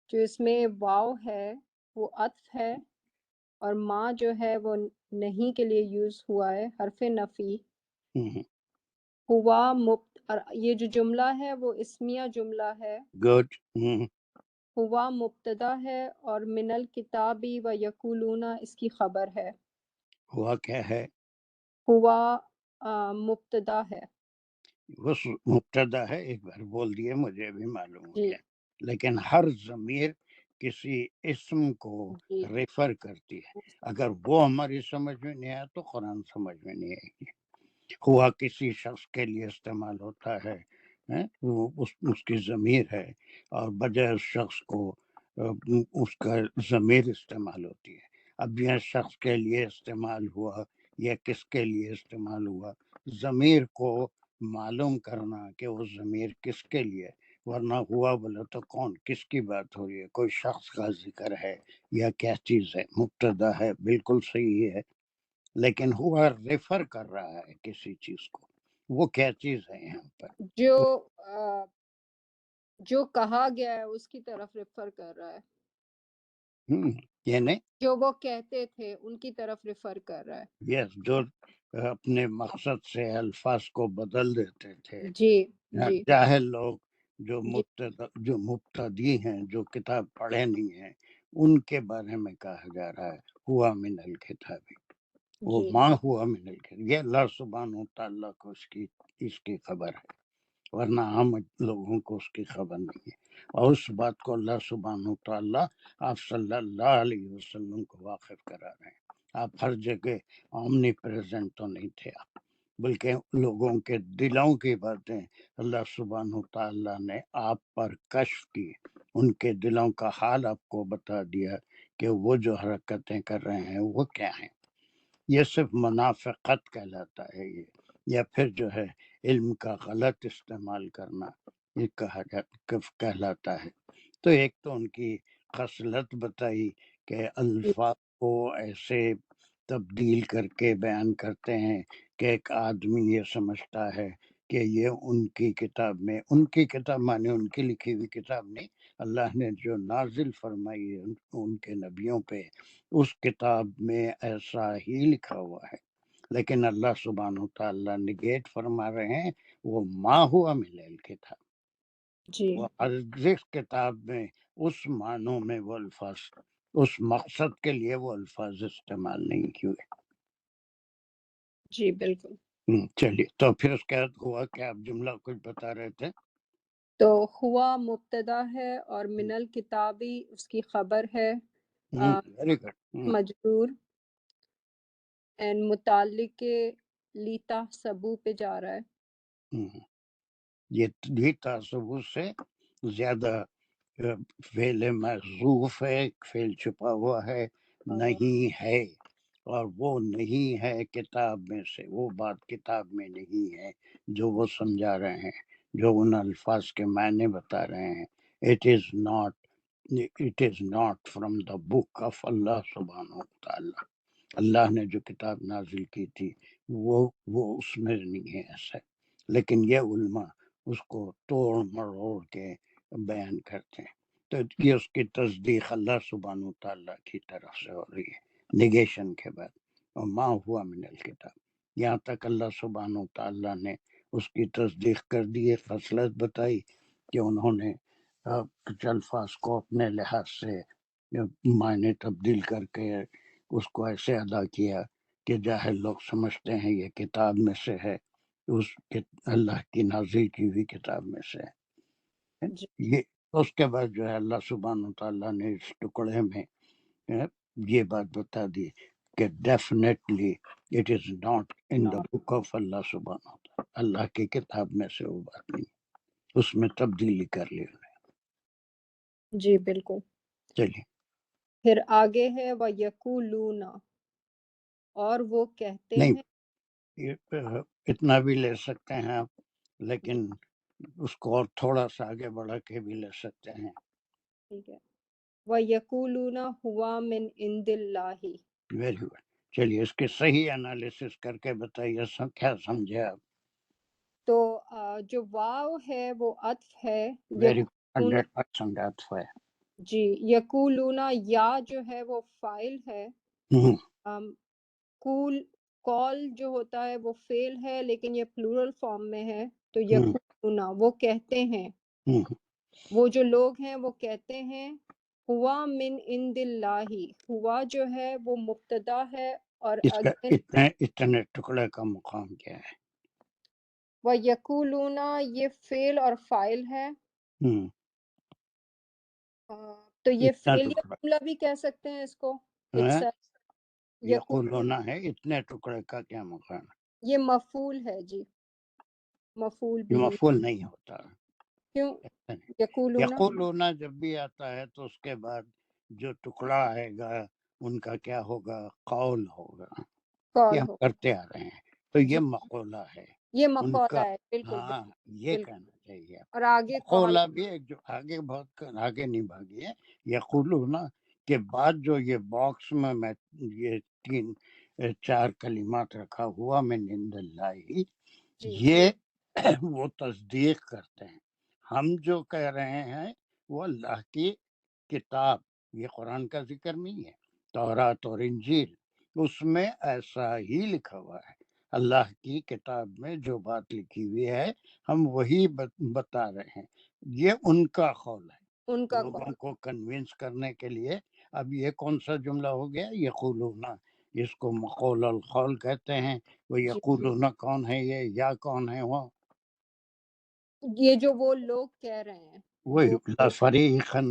جو اس میں واو ہے وہ عطف ہے، اور ما جو ہے وہ نہیں کے لیے یوز ہوا ہے، حرف نفی۔ ہوا اور یہ جو جملہ ہے وہ اسمیہ جملہ ہے، گڈ۔ ہوا مبتدا ہے اور من الکتابی و یقولون اس کی خبر ہے. ہوا کیا ہے؟ ہوا مبتدا ہے. وہ مبتدا ہے، ایک بار بول دیے، مجھے بھی معلوم ہو جی گیا. لیکن ہر ضمیر کسی اسم کو جی ریفر کرتی ہے. اگر وہ ہماری سمجھ میں نہیں آیا تو قرآن سمجھ میں نہیں آئے گی. ہوا کسی شخص کے لیے استعمال ہوتا ہے، وہ اس کی ضمیر ہے، اور بجائے اس شخص کو اس کا ضمیر استعمال ہوتی ہے. اب یہ شخص کے لیے استعمال ہوا یا کس کے لیے استعمال ہوا، ضمیر کو معلوم کرنا کہ وہ ضمیر کس کے لیے، ورنہ ہوا بولے تو کون، کس کی بات ہو رہی ہے، کوئی شخص کا ذکر ہے یا کیا چیز ہے. مبتدا ہے، بالکل صحیح ہے، لیکن ہوا ریفر کر رہا ہے کسی چیز کو. وہ کیا چیز ہے یہاں پر؟ جو کہا گیا ہے اس کی طرف ریفر کر رہا ہے. یعنی جو وہ کہتے تھے ان کی طرف ریفر کر رہا ہے. یس، جو اپنے مقصد سے الفاظ کو بدل دیتے تھے، جی جی جاہل لوگ جو جی مبتدی ہیں، جو کتاب پڑھے نہیں ہیں، ان کے بارے میں کہا جا رہا ہے ہوا من الکتاب. وہ جی ماں ہوا من الکتاب، یہ اللہ سبحانہ تعالیٰ کو اس کی خبر ہے، ورنہ ہم لوگوں کو اس کی خبر نہیں ہے. اور اس بات کو اللہ سبحانہ تعالیٰ آپ صلی اللہ علیہ وسلم کو واقف کرا رہے ہیں. آپ ہر جگہ اومنی پریزنٹ تو نہیں تھے آپ، بلکہ لوگوں کے دلوں کی باتیں اللہ سبحانہ تعالیٰ نے آپ پر کشف کی، ان کے دلوں کا حال آپ کو بتا دیا کہ وہ جو حرکتیں کر رہے ہیں وہ کیا ہیں. یہ صرف منافقت کہلاتا ہے یہ، یا پھر جو ہے علم کا غلط استعمال کرنا، یہ کہلاتا ہے. تو ایک تو ان کی خصلت بتائی کہ الفاظ کو ایسے تبدیل کر کے بیان کرتے ہیں کہ ایک آدمی یہ سمجھتا ہے کہ یہ ان کی کتاب میں، ان کی کتاب مانے ان کی لکھی ہوئی کتاب نہیں، اللہ نے جو نازل فرمائی ہے ان کے نبیوں پہ، اس کتاب میں ایسا ہی لکھا ہوا ہے. لیکن اللہ سبحانہ تعالیٰ نگیٹ فرما رہے ہیں وہ ما ہوا من الکتاب. جی وہ ہر کتاب میں اس معنوں میں وہ الفاظ، اس مقصد کے لیے وہ الفاظ استعمال نہیں کیے. جی بالکل. چلیے، تو پھر اس کے بعد ہوا کہ آپ جملہ کچھ بتا رہے تھے. تو ہوا مبتدا ہے اور من الکتابی اس کی خبر ہے. Very good. مجرور اینڈ متعلق لیتا سبو پہ جا رہا ہے. یہ تصور سے زیادہ فعل محذوف ہے، فعل چھپا ہوا ہے، نہیں ہے، اور وہ نہیں ہے کتاب میں سے، وہ بات کتاب میں نہیں ہے جو وہ سمجھا رہے ہیں، جو ان الفاظ کے معنی بتا رہے ہیں. It is not from the book of Allah سبحانہ تعالیٰ. اللہ نے جو کتاب نازل کی تھی وہ اس میں نہیں ہے ایسا. لیکن یہ علماء اس کو توڑ مروڑ کے بیان کرتے ہیں. تو یہ اس کی تصدیق اللہ سبحانہ تعالیٰ کی طرف سے ہو رہی ہے نگیشن کے بعد. اور ما ہوا من الکتاب، یہاں تک اللہ سبحانہ تعالیٰ نے اس کی تصدیق کر دی ہے. خصلت بتائی کہ انہوں نے کچھ الفاظ کو اپنے لحاظ سے معنی تبدیل کر کے اس کو ایسے ادا کیا کہ جاہل لوگ سمجھتے ہیں یہ کتاب میں سے ہے، اس اللہ کی نازل کی ہوئی کتاب میں سے. یہ اس کے بعد جو ہے اللہ سبحانہ تعالیٰ نے اس ٹکڑے میں یہ بات بتا دی کہ definitely it is not in the book of Allah سبحانہ تعالیٰ. اللہ کی کتاب میں سے وہ بات نہیں، اس میں تبدیلی کر لی. جی بالکل. چلیے پھر آگے ہے وَيَقُولُونَ، اور وہ کہتے نہیں، ہیں. اتنا بھی لے سکتے ہیں آپ، لیکن اس کو اور تھوڑا سا آگے بڑھا کے بھی لے سکتے ہیں. ٹھیک ہے. وَيَقُولُونَ هُوَ مِنْ عِنْدِ اللَّهِ. Very good. چلیے اس کی صحیح انالیسس کر کے بتائیے کیا سمجھے آپ. تو جو واو ہے وہ عطف ہے. ویری یقولون، 100% عطف ہے. جی یقولون، یا جو ہے وہ فاعل ہے. کال جو ہوتا ہے وہ فعل ہے لیکن یہ پلورل فارم میں ہے. تو یقولون وہ کہتے ہیں. وہ جو لوگ ہیں وہ کہتے ہیں ہوا من عند اللہ، ہوا جو ہے وہ مبتدا ہے اور اس کا اتنے ٹکڑے کا مقام کیا ہے؟ وَيَقُولُونَ یہ فعل اور فاعل ہے، تو یہ اتنا فعل یا ٹکڑا جملہ بھی کہہ سکتے ہیں اس کو. ہے، یقول یقولون ہے، اتنے ٹکڑے کا کیا مقام ہے؟ یہ مفعول ہے جی، مفعول یہ بھی. مفعول نہیں ہوتا. کیوں؟ ایسا نہیں. یقولون یقولون جب بھی آتا ہے تو اس کے بعد جو ٹکڑا آئے گا ان کا کیا ہوگا؟ قول ہوگا. یہ قول ہم ہو کرتے آ رہے ہیں، تو جی، یہ مقولہ ہے یہ ان مقولہ کا. ہے، بالکل ہاں، یہ بالکل. کہنا چاہیے. اور آگے قول مقولہ بھی ایک جو آگے بہت آگے نہیں بھاگی ہے. یقولون کے بعد جو یہ باکس میں یہ 3-4 کلمات رکھا ہوا من عند اللہ، جی یہ وہ تصدیق کرتے ہیں. ہم جو کہہ رہے ہیں وہ اللہ کی کتاب، یہ قرآن کا ذکر نہیں ہے. تورات اور انجیل اس میں ایسا ہی لکھا ہوا ہے. اللہ کی کتاب میں جو بات لکھی ہوئی ہے ہم وہی بتا رہے ہیں. یہ ان کا قول ہے ان کا لوگوں قول. کو کنونس کرنے کے لیے. اب یہ کون سا جملہ ہو گیا؟ یقولون، اس کو مقول القول کہتے ہیں. وہ جی، یقولون کون ہے یہ، یا کون ہے وہ؟ یہ جو وہ لوگ کہہ رہے ہیں، وہی وہ لفریقاً،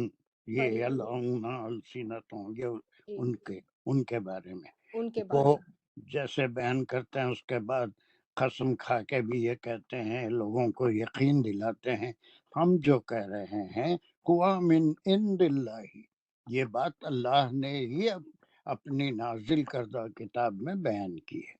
یہ فریق، یلعون السنتهم، یہ جی ان کے بارے میں ان کے وہ بارے جیسے بیان کرتے ہیں. اس کے بعد قسم کھا کے بھی یہ کہتے ہیں، لوگوں کو یقین دلاتے ہیں ہم جو کہہ رہے ہیں ہوا من عند اللہ، یہ بات اللہ نے ہی اپنی نازل کردہ کتاب میں بیان کی ہے.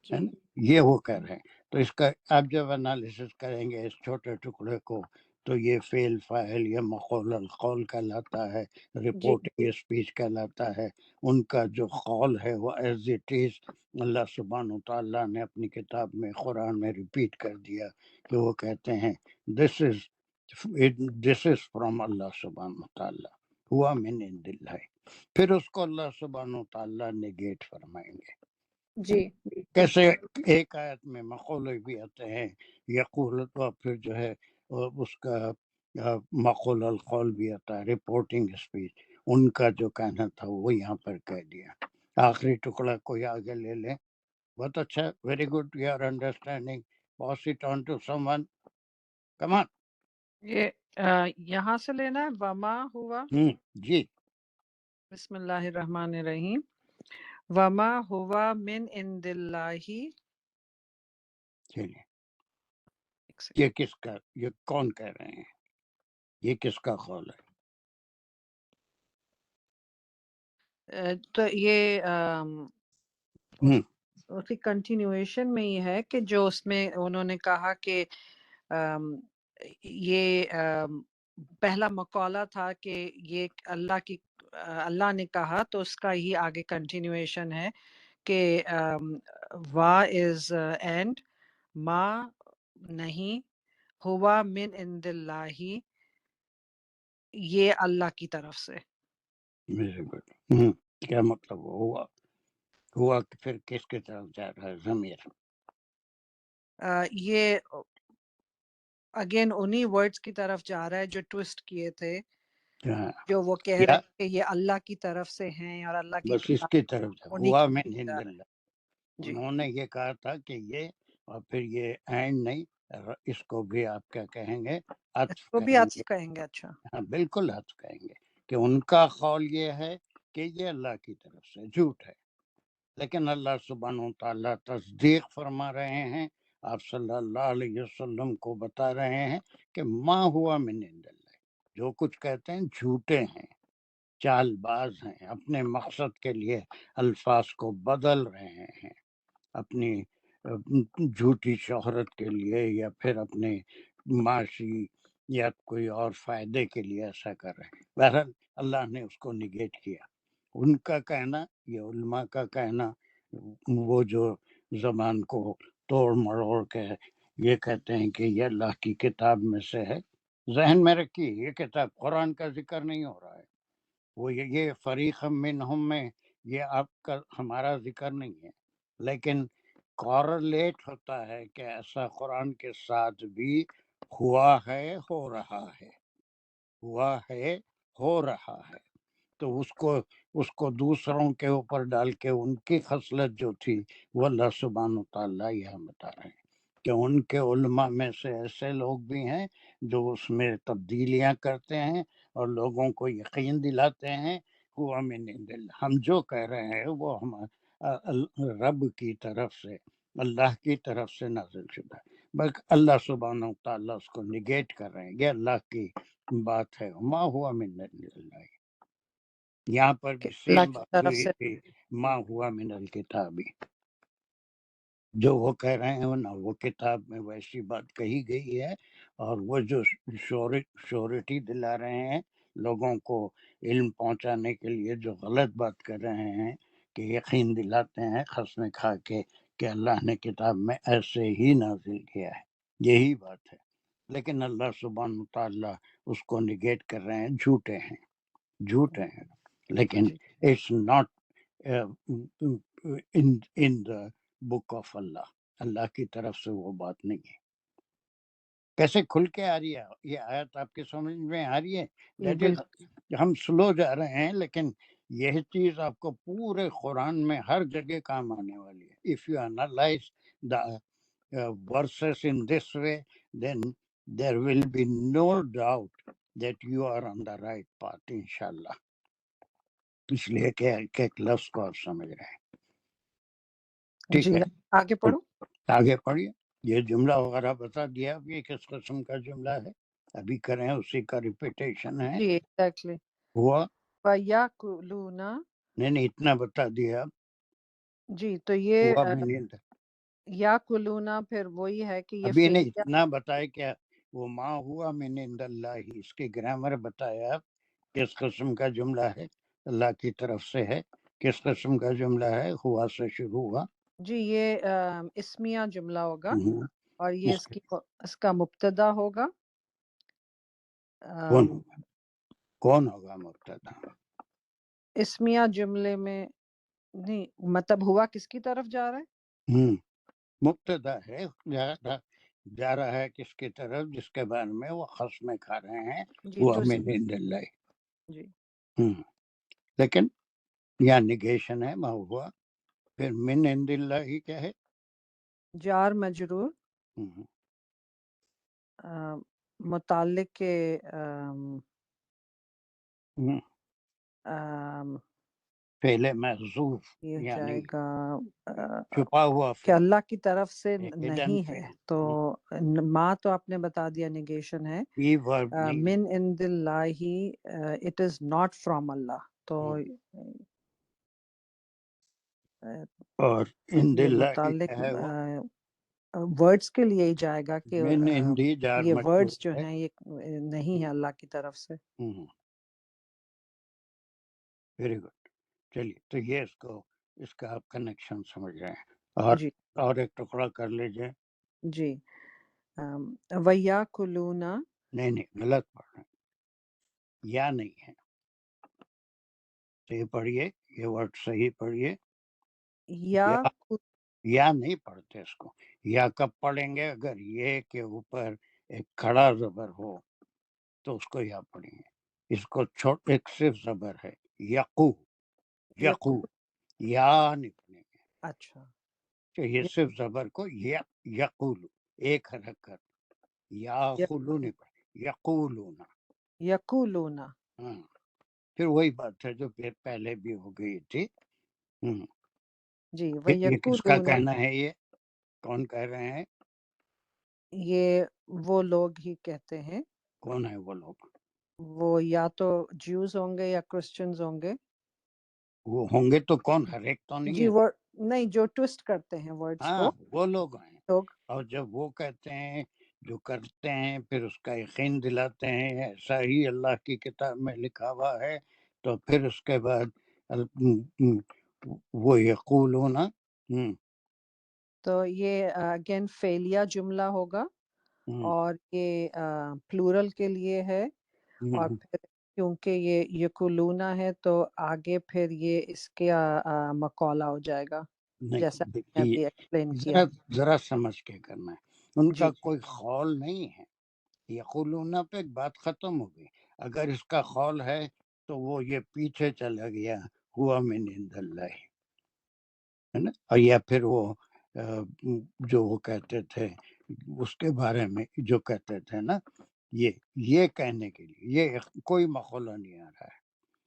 جی یہ وہ کہہ رہے ہیں. تو اس کا آپ جب انالیسس کریں گے اس چھوٹے ٹکڑے کو تو یہ فعل فاعل یا مقول القول کہلاتا ہے، جی رپورٹنگ اسپیچ کہلاتا ہے. ان کا جو قول ہے وہ ایز اٹ از اللہ سبحانہ و تعالیٰ نے اپنی کتاب میں قرآن میں ریپیٹ کر دیا کہ وہ کہتے ہیں دس از فرام اللہ سبحانہ و تعالیٰ، ہوا من عند اللہ. پھر اس کو اللہ سبحانہ و تعالیٰ نگیٹ فرمائیں گے. جی کیسے؟ ایک آیت میں مقولے بھی آتے ہیں، یقول، تو پھر جو ہے اس کا مقول القول بھی آتا ہے، رپورٹنگ اسپیچ. ان کا جو کہنا تھا وہ یہاں پر کہہ دیا. آخری ٹکڑا کوئی آگے لے لیں. بہت اچھا، very good, you are understanding. Pass it on to someone, come on. یہ یہاں سے لینا ہے، وما ہوا. جی بسم اللہ الرحمن الرحیم. وما ہوا من عند اللہ. چلیے. یہ کس کا، یہ کون کہہ رہے ہیں؟ یہ کس کا قول ہے؟ تو یہ اس کی کنٹینیویشن میں یہ ہے کہ جو اس میں انہوں نے کہا کہ یہ پہلا مقولہ تھا کہ یہ اللہ نے کہا، تو اس کا ہی آگے کنٹینیویشن ہے کہ وا از اینڈ، ما نہیں، ہوا من عند اللہ یہ اللہ کی طرف سے. کیا مطلب ہوا کہ پھر کس کی طرف جا رہا ہے ضمیر؟ یہ اگین انہی ورڈز کی طرف جا رہا ہے جو ٹویسٹ کیے تھے، جو وہ کہہ رہے یا ہیں کہ یہ اللہ کی طرف سے ہیں اور اللہ کی بس اس کتاب کی طرف جا انہی ہوا کی من طرف عند جا رہا اللہ. ہے. جی انہوں نے یہ کہا تھا کہ یہ، اور پھر یہ اینڈ نہیں، اس کو بھی آپ کیا کہیں گے؟ اس عطف کو بھی کہیں گے. عطف کہیں گے. اچھا، ہاں بالکل عطف کہیں گے کہ ان کا قول یہ ہے کہ یہ اللہ کی طرف سے جھوٹ ہے. لیکن اللہ سبحانہ و تعالیٰ تصدیق فرما رہے ہیں، آپ صلی اللہ علیہ وسلم کو بتا رہے ہیں کہ ما ہوا من عند اللہ. جو کچھ کہتے ہیں جھوٹے ہیں، چال باز ہیں، اپنے مقصد کے لیے الفاظ کو بدل رہے ہیں، اپنی جھوٹی شہرت کے لیے یا پھر اپنے معاشی یا کوئی اور فائدے کے لیے ایسا کر رہے ہیں. بہرحال اللہ نے اس کو نگیٹ کیا. ان کا کہنا، یہ علماء کا کہنا، وہ جو زبان کو توڑ مروڑ کے یہ کہتے ہیں کہ یہ اللہ کی کتاب میں سے ہے. ذہن میں رکھیے یہ کتاب قرآن کا ذکر نہیں ہو رہا ہے. وہ یہ فریق منہم میں یہ آپ کا ہمارا ذکر نہیں ہے، لیکن کورلیٹ ہوتا ہے کہ ایسا قرآن کے ساتھ بھی ہوا ہے، ہو رہا ہے. ہوا ہے، ہو رہا ہے، تو اس کو دوسروں کے اوپر ڈال کے ان کی خصلت جو تھی وہ اللہ سبحانہ تعالیٰ یہاں بتا رہے ہیں کہ ان کے علماء میں سے ایسے لوگ بھی ہیں جو اس میں تبدیلیاں کرتے ہیں اور لوگوں کو یقین دلاتے ہیں ہوا من عند اللہ۔ ہم جو کہہ رہے ہیں وہ ہم رب کی طرف سے، اللہ کی طرف سے نازل شدہ ہے، بلکہ اللہ سبحانہ تعالیٰ اس کو نگیٹ کر رہے ہیں، یہ اللہ کی بات ہے، ما ہوا من عند اللہ۔ یہاں پر کہ بھی اللہ سیم کی بات طرف ہوئی سے تھی، ما ہوا من الکتابی، جو وہ کہہ رہے ہیں نا وہ کتاب میں ویسی بات کہی گئی ہے، اور وہ جو شورٹی دلا رہے ہیں لوگوں کو علم پہنچانے کے لیے، جو غلط بات کر رہے ہیں کہ یقین دلاتے ہیں قسمیں کھا کے کہ اللہ نے کتاب میں ایسے ہی نازل کیا ہے، یہی بات ہے، لیکن اللہ سبحانہ تعالیٰ اس کو نگیٹ کر رہے ہیں، جھوٹے ہیں، جھوٹے ہیں، لیکن جی it's not in the book of Allah, Allah کی طرف سے وہ بات نہیں ہے۔ کیسے کھل کے آ رہی ہے یہ آیت، آپ کے سمجھ میں آ رہی ہے؟ جی دیٹ بالکل از، ہم سلو جا رہے ہیں، لیکن یہ چیز آپ کو پورے قرآن میں ہر جگہ کام آنے والی ہے۔ If you analyse the verses in this way then there will be no doubt that you are on the right path انشاءاللہ۔ اس لیے کہ ایک لفظ کو آپ سمجھ رہے ہیں، ٹھیک جی ہے؟ آگے پڑھو۔ آگے پڑھیے، یہ جملہ وغیرہ بتا دیا اب یہ کس قسم کا جملہ ہے، ابھی کریں اسی کا ریپیٹیشن ہے۔ جی ایگزیکٹلی، ہوا وَيَأْكُلُونَ، نہیں اتنا بتا دیا، جی تو یہ ہوا بھی نہیں، یا کلونا پھر وہی ہے کہ یہ ابھی نہیں فعلیہ، اتنا بتائے کیا وہ ما ہوا من عند اللہ، اس کی گرامر بتایا کس قسم کا جملہ ہے، اللہ کی طرف سے ہے، کس قسم کا جملہ ہے، ہوا سے شروع ہوا۔ جی یہ اسمیہ جملہ ہوگا ہوں، اور یہ اس کے اس کا مبتدا ہوگا۔ کون ہوگا، کون ہوگا مبتدا؟ اسمیہ جملے میں نہیں، مطلب ہوا کس کی طرف جا رہا ہے؟ مبتدا ہے، جا رہا ہے کس کی طرف، جس کے بارے میں وہ قسمیں کھا رہے ہیں، جی وہ ٹو، من عند اللہ۔ جی لیکن یہاں نگیشن ہے ما ہوا، پھر من عند اللہ ہی کیا ہے؟ جار مجرور ہم، متعلق کے ہم، فعل محذوف، یہ ہو یعنی جائے گا چھپا ہوا کہ فعل، اللہ کی طرف سے ہڈن نہیں ہے، فعل، تو ما تو آپ نے بتا دیا نگیشن ہے، یہ ورب نہیں ہے، من عند اللہ اٹ از ناٹ فرام اللہ، تو اور عند یہ اللہ متعلق کیا ہے؟ وہ ورڈز کے لیے ہی جائے گا کہ من عندی جار یہ مجرور ورڈز جو ہے۔ ہیں یہ نہیں ہے اللہ کی طرف سے۔ ویری گڈ، چلیے تو یہ اس کا آپ کنیکشن سمجھ رہے ہیں، جی اور ایک ٹکڑا کر لیجئے، جی وَيَأْكُلُونَ، نہیں غلط پڑھ رہے ہیں، یا نہیں ہے، صحیح پڑھیے، یہ ورڈ صحیح پڑھیے، یا یا نہیں پڑھتے اس کو، یا کب پڑھیں گے؟ اگر یہ کے اوپر ایک کھڑا زبر ہو تو اس کو یا پڑھیں گے، اس کو ایک صرف زبر ہے، یقو، یقو، یا نہیں پڑھیں گے، اچھا تو یہ صرف زبر کو یقول، ایک حرکت، یا خلو نہیں پڑھیں، یقولون، یقولون، ہاں، پھر وہی بات ہے جو پھر پہلے بھی ہو گئی تھی۔ جی یہ کس کا وَيَقُولُونَ، کہنا ہے؟ یہ کون کہہ رہے ہیں؟ یہ وہ لوگ ہی کہتے ہیں، کون ہے وہ لوگ؟ وہ یا تو جیوز ہوں گے یا کرسچنز ہوں گے، وہ ہوں گے تو کون، ہر ایک تو نہیں جی ہے، وہ نہیں جو ٹوسٹ کرتے ہیں ورڈز ہاں کو وہ لوگ ہیں، لوگ، اور جب وہ کہتے ہیں جو کرتے ہیں پھر اس کا یقین دلاتے ہیں ایسا ہی اللہ کی کتاب میں لکھا ہوا ہے، تو پھر اس کے بعد وہ یقولون، تو یہ اگین فعلیہ جملہ ہوگا اور یہ پلورل کے لیے ہے، اور پھر کیونکہ یہ یقولونا ہے تو آگے پھر یہ اس کے مقولہ ہو جائے گا، جیسا نہیں میں ابھی ایکسپلین کیا۔ ذرا سمجھ کے کرنا ہے، ان جی کا کوئی خول نہیں ہے، یقولون پہ ایک بات ختم ہو گئی، اگر اس کا قول ہے تو وہ یہ پیچھے چلا گیا ہوا من عند اللہ ہے نا، اور یا پھر وہ جو وہ کہتے تھے اس کے بارے میں جو کہتے تھے نا، یہ کہنے کے لیے یہ کوئی مقولہ نہیں آ رہا ہے.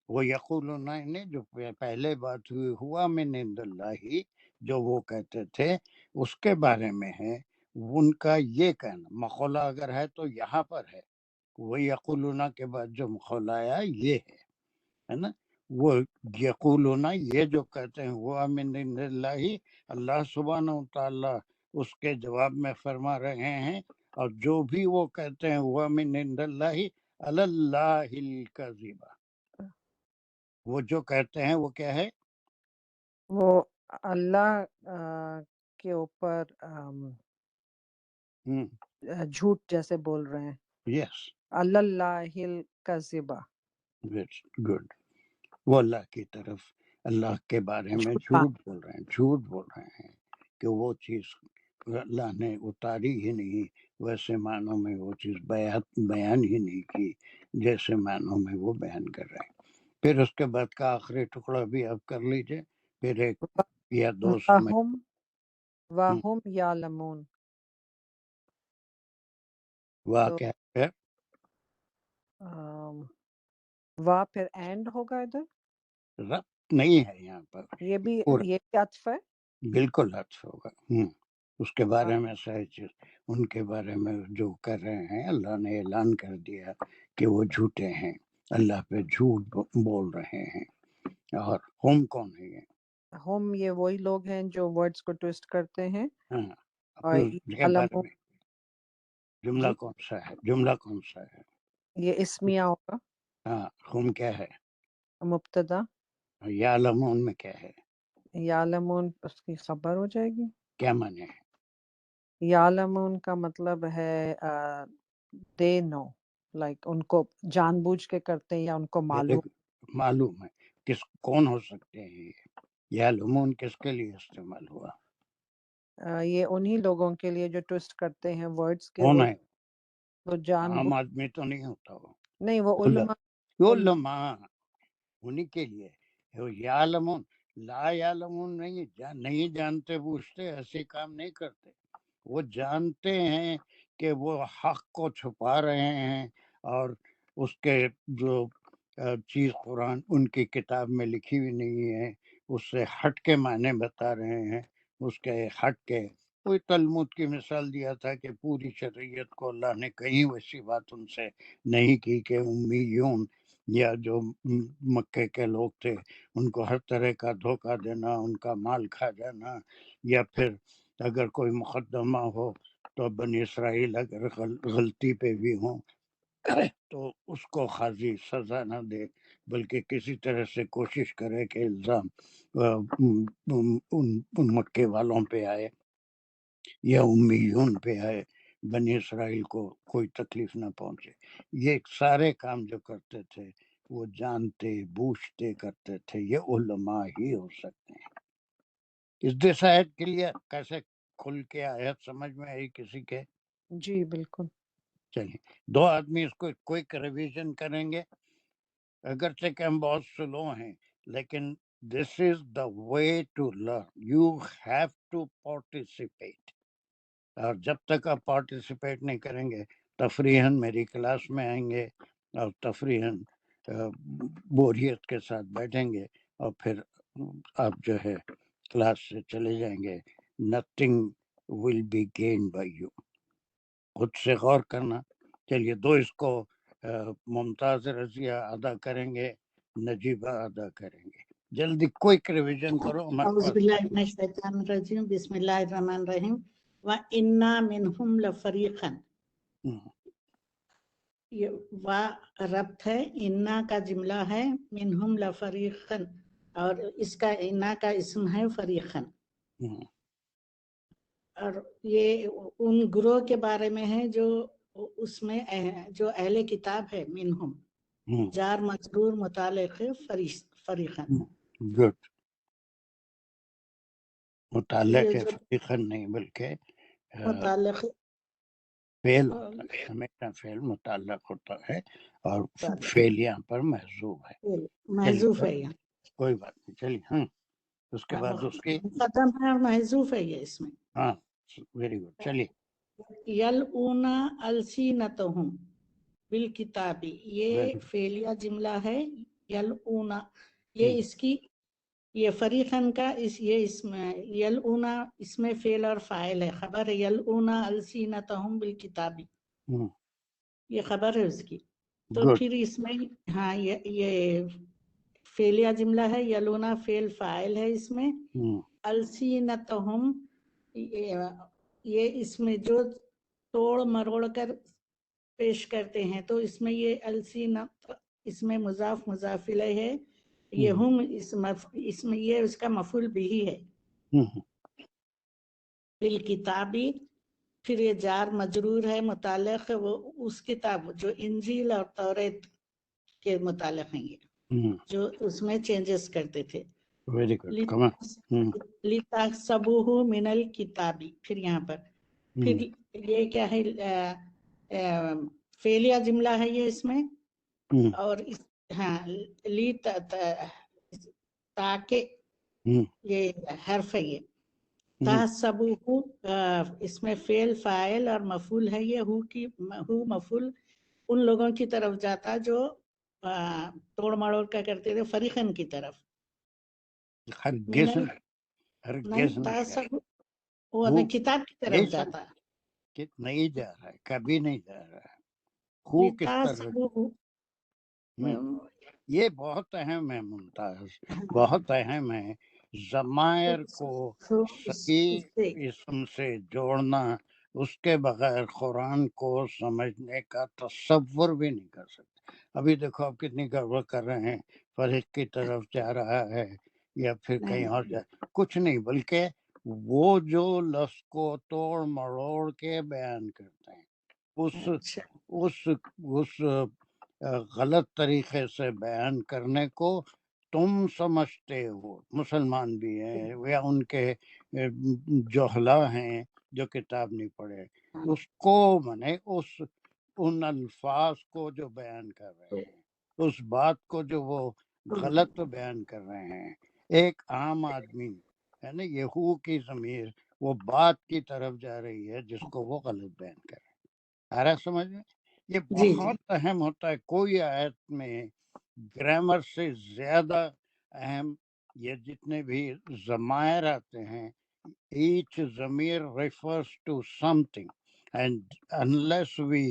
وہ یقولون نے جو پہلے بات ہوئی ہوا من عند اللہ جو وہ کہتے تھے اس کے بارے میں ہے، ان کا یہ کہنا مقولہ اگر ہے تو یہاں پر ہے. وہ یقولون کے بعد جو مقولہ آیا یہ ہے نا، وہ یقولون یہ جو کہتے ہیں ہوا من عند اللہ، اللہ سبحانہ و تعالی اس کے جواب میں فرما رہے ہیں، اور جو بھی وہ کہتے ہیں ہوا من عند اللہ علی اللہ الکذب، وہ جو کہتے ہیں وہ کیا ہے؟ وہ اللہ کے اوپر جھوٹ جیسے بول رہے ہیں. یس، اللہ الکذبہ، گڈ. وہ اللہ کی طرف اللہ کے بارے میں جھوٹا. جھوٹ بول رہے ہیں کہ وہ چیز اللہ نے اتاری ہی نہیں، ویسے معنوں میں وہ چیز بیان ہی نہیں کی جیسے معنوں میں وہ بیان کر رہے ہیں. پھر اس کے بعد کا آخری ٹکڑا بھی آپ کر لیجئے، پھر ایک یا دو سمجھ. وَهُمْ يَعْلَمُونَ، واہ تو کیا ہے؟ وا پھر اینڈ ہوگا ادھر، ربط نہیں ہے یہاں پر، یہ بھی عطف ہے. بالکل عطف ہوگا. اس کے بارے میں صحیح چیز ان کے بارے میں جو کر رہے ہیں، اللہ نے اعلان کر دیا کہ وہ جھوٹے ہیں، اللہ پہ جھوٹ بول رہے ہیں. اور ہم کون ہے یہ؟ ہم یہ وہی لوگ ہیں جو ورڈز کو ٹویسٹ کرتے ہیں. ہاں، اور کے بارے میں جملہ جی کون سا ہے؟ یہ اسمیہ ہوگا، ہاں، ہم کیا ہے؟ مبتدا. یعلمون میں کیا ہے؟ یعلمون اس کی خبر ہو جائے گی. کیا معنی ہے؟ یعلمون کا مطلب ہے دے نو، لائک ان کو جان بوجھ کے کرتے ہیں یا ان کو معلوم ہے. کون ہو سکتے ہیں یہ؟ یعلمون کس کے لیے استعمال ہوا؟ یہ انہی لوگوں کے لیے جو ٹویسٹ کرتے ہیں ورڈز کے. کون ہے؟ وہ جان عام آدمی تو نہیں ہوتا وہ، نہیں، وہ علماء انہی کے لیے. یعلمون لا یعلمون نہیں جانتے بوجھتے ایسے کام نہیں کرتے. وہ جانتے ہیں کہ وہ حق کو چھپا رہے ہیں، اور اس کے جو چیز قرآن ان کی کتاب میں لکھی ہوئی نہیں ہے اس سے ہٹ کے معنی بتا رہے ہیں. اس کے ہٹ کے کوئی تلمود کی مثال دیا تھا کہ پوری شریعت کو اللہ نے کہیں ویسی بات ان سے نہیں کی کہ امیون یا جو مکے کے لوگ تھے ان کو ہر طرح کا دھوکہ دینا، ان کا مال کھا جانا، یا پھر اگر کوئی مقدمہ ہو تو بنی اسرائیل اگر غلطی پہ بھی ہوں تو اس کو قاضی سزا نہ دے بلکہ کسی طرح سے کوشش کرے کہ الزام ان مکے والوں پہ آئے یا امیون پہ آئے، بنی اسرائیل کو کوئی تکلیف نہ پہنچے. یہ سارے کام جو کرتے تھے وہ جانتے بوجھتے کرتے تھے. یہ علماء ہی ہو سکتے ہیں. اس دس آیت کے لیے کیسے کھل کے آیت سمجھ میں آئی کسی کے؟ جی بالکل. چلیے دو آدمی اس کو کوئک ریویژن کریں گے، اگرچہ کہ ہم بہت سلو ہیں لیکن this is the way to learn. You have to participate, اور جب تک آپ پارٹیسپیٹ نہیں کریں گے تفریحاً میری کلاس میں آئیں گے اور تفریحاً بوریت کے ساتھ بیٹھیں گے اور پھر آپ جو ہے کلاس سے چلے جائیں گے. Nothing will be gain by you. خود سے غور کرنا. چلیے دو اس کو ممتاز رضیہ ادا کریں گے، نجیبہ ادا کریں گے. جلدی کوئک ریویژن کرو. اعوذ باللہ من الشیطان الرجیم، بسم اللہ الرحمن الرحیم. وَإِنَّا مِنْهُمْ لَفَرِيقًا، یہ وا ربط ہے، انا کا جملہ ہے، منہم لفریقن، اور اس کا انا کا اسم ہے فریقن. اور یہ ان گروہ کے بارے میں ہے جو اس میں جو اہل کتاب ہے، منہم جار مجرور متعلق فریقن. گڈ. متعلق یہ ہے جو فریقن نہیں بلکہ متعلق فعل ہوتا ہے، ہمیشہ فعل متعلق ہوتا ہے اور فعل یہاں پر محذوف ہے، محذوف ہے یہاں، کوئی بات نہیں، چلیے. ہاں اس کے بعد اس کی مقدم ہے اور محذوف ہے یہ اس میں. ہاں ویری گڈ، چلیے. یلعون السینتہم بالکتاب، یہ فعلیہ جملہ ہے. یلعون یہ اس کی، یہ فریقن کا یہ اسم یلعون اس میں فعل اور فاعل ہے، خبر ہے. یلعون السینتہم بالکتاب، یہ خبر ہے اس کی. تو پھر اس میں ہاں یہ فعلیہ جملہ ہے. یلونا فعل فاعل ہے اس میں. السینتہم یہ اس میں جو توڑ مروڑ کر پیش کرتے ہیں، تو اس میں یہ السینت اس میں مضاف مضاف الیہ ہے. یہ ہم اس میں یہ اس کا مفعول بھی ہے بالکتابی. پھر یہ جار مجرور ہے، متعلق وہ اس کتاب جو انجیل اور توریت کے متعلق ہیں، یہ جو اس میں چینجز کرتے تھے. Very good. لِتَحْسَبُوهُ مِنَ الْكِتَابِ، پھر یہاں پر پھر یہ کیا ہے، فعلیہ جملہ ہے یہ اس میں. اور ہاں تاکہ یہ حرف ہے، یہ تحسبوہ اس میں فعل فاعل اور مفعول ہے. یہ ہو مفعول ان لوگوں کی طرف جاتا جو توڑ مڑوڑ کا کرتے تھے، فریقن کی طرف. نہیں تحسب وہ کتاب کی طرف جاتا نہیں جا رہا ہے، کبھی نہیں جا رہا ہے. خو کس طرح؟ یہ بہت اہم ہے ممتاز، بہت اہم ہے. ضمائر کو صحیح اسم سے جوڑنا، اس کے بغیر قرآن کو سمجھنے کا تصور بھی نہیں کر سکتے. ابھی دیکھو آپ کتنی گڑبڑ کر رہے ہیں، فریق کی طرف جا رہا ہے یا پھر کہیں اور جا، کچھ نہیں، بلکہ وہ جو لفظ کو توڑ مروڑ کے بیان کرتے ہیں اس غلط طریقے سے بیان کرنے کو تم سمجھتے ہو. مسلمان بھی ہیں یا ان کے جوہلا ہیں جو کتاب نہیں پڑھے، اس کو منے ان الفاظ کو جو بیان کر رہے ہیں، اس بات کو جو وہ غلط بیان کر رہے ہیں. ایک عام آدمی ہے نا، یہو کی ضمیر وہ بات کی طرف جا رہی ہے جس کو وہ غلط بیان کر رہے ہیں. آ رہا سمجھ میں؟ یہ بہت اہم ہوتا ہے. کوئی آیت میں گرامر سے زیادہ اہم یہ جتنے بھی ضمائر آتے ہیں، each ضمیر refers to something and unless we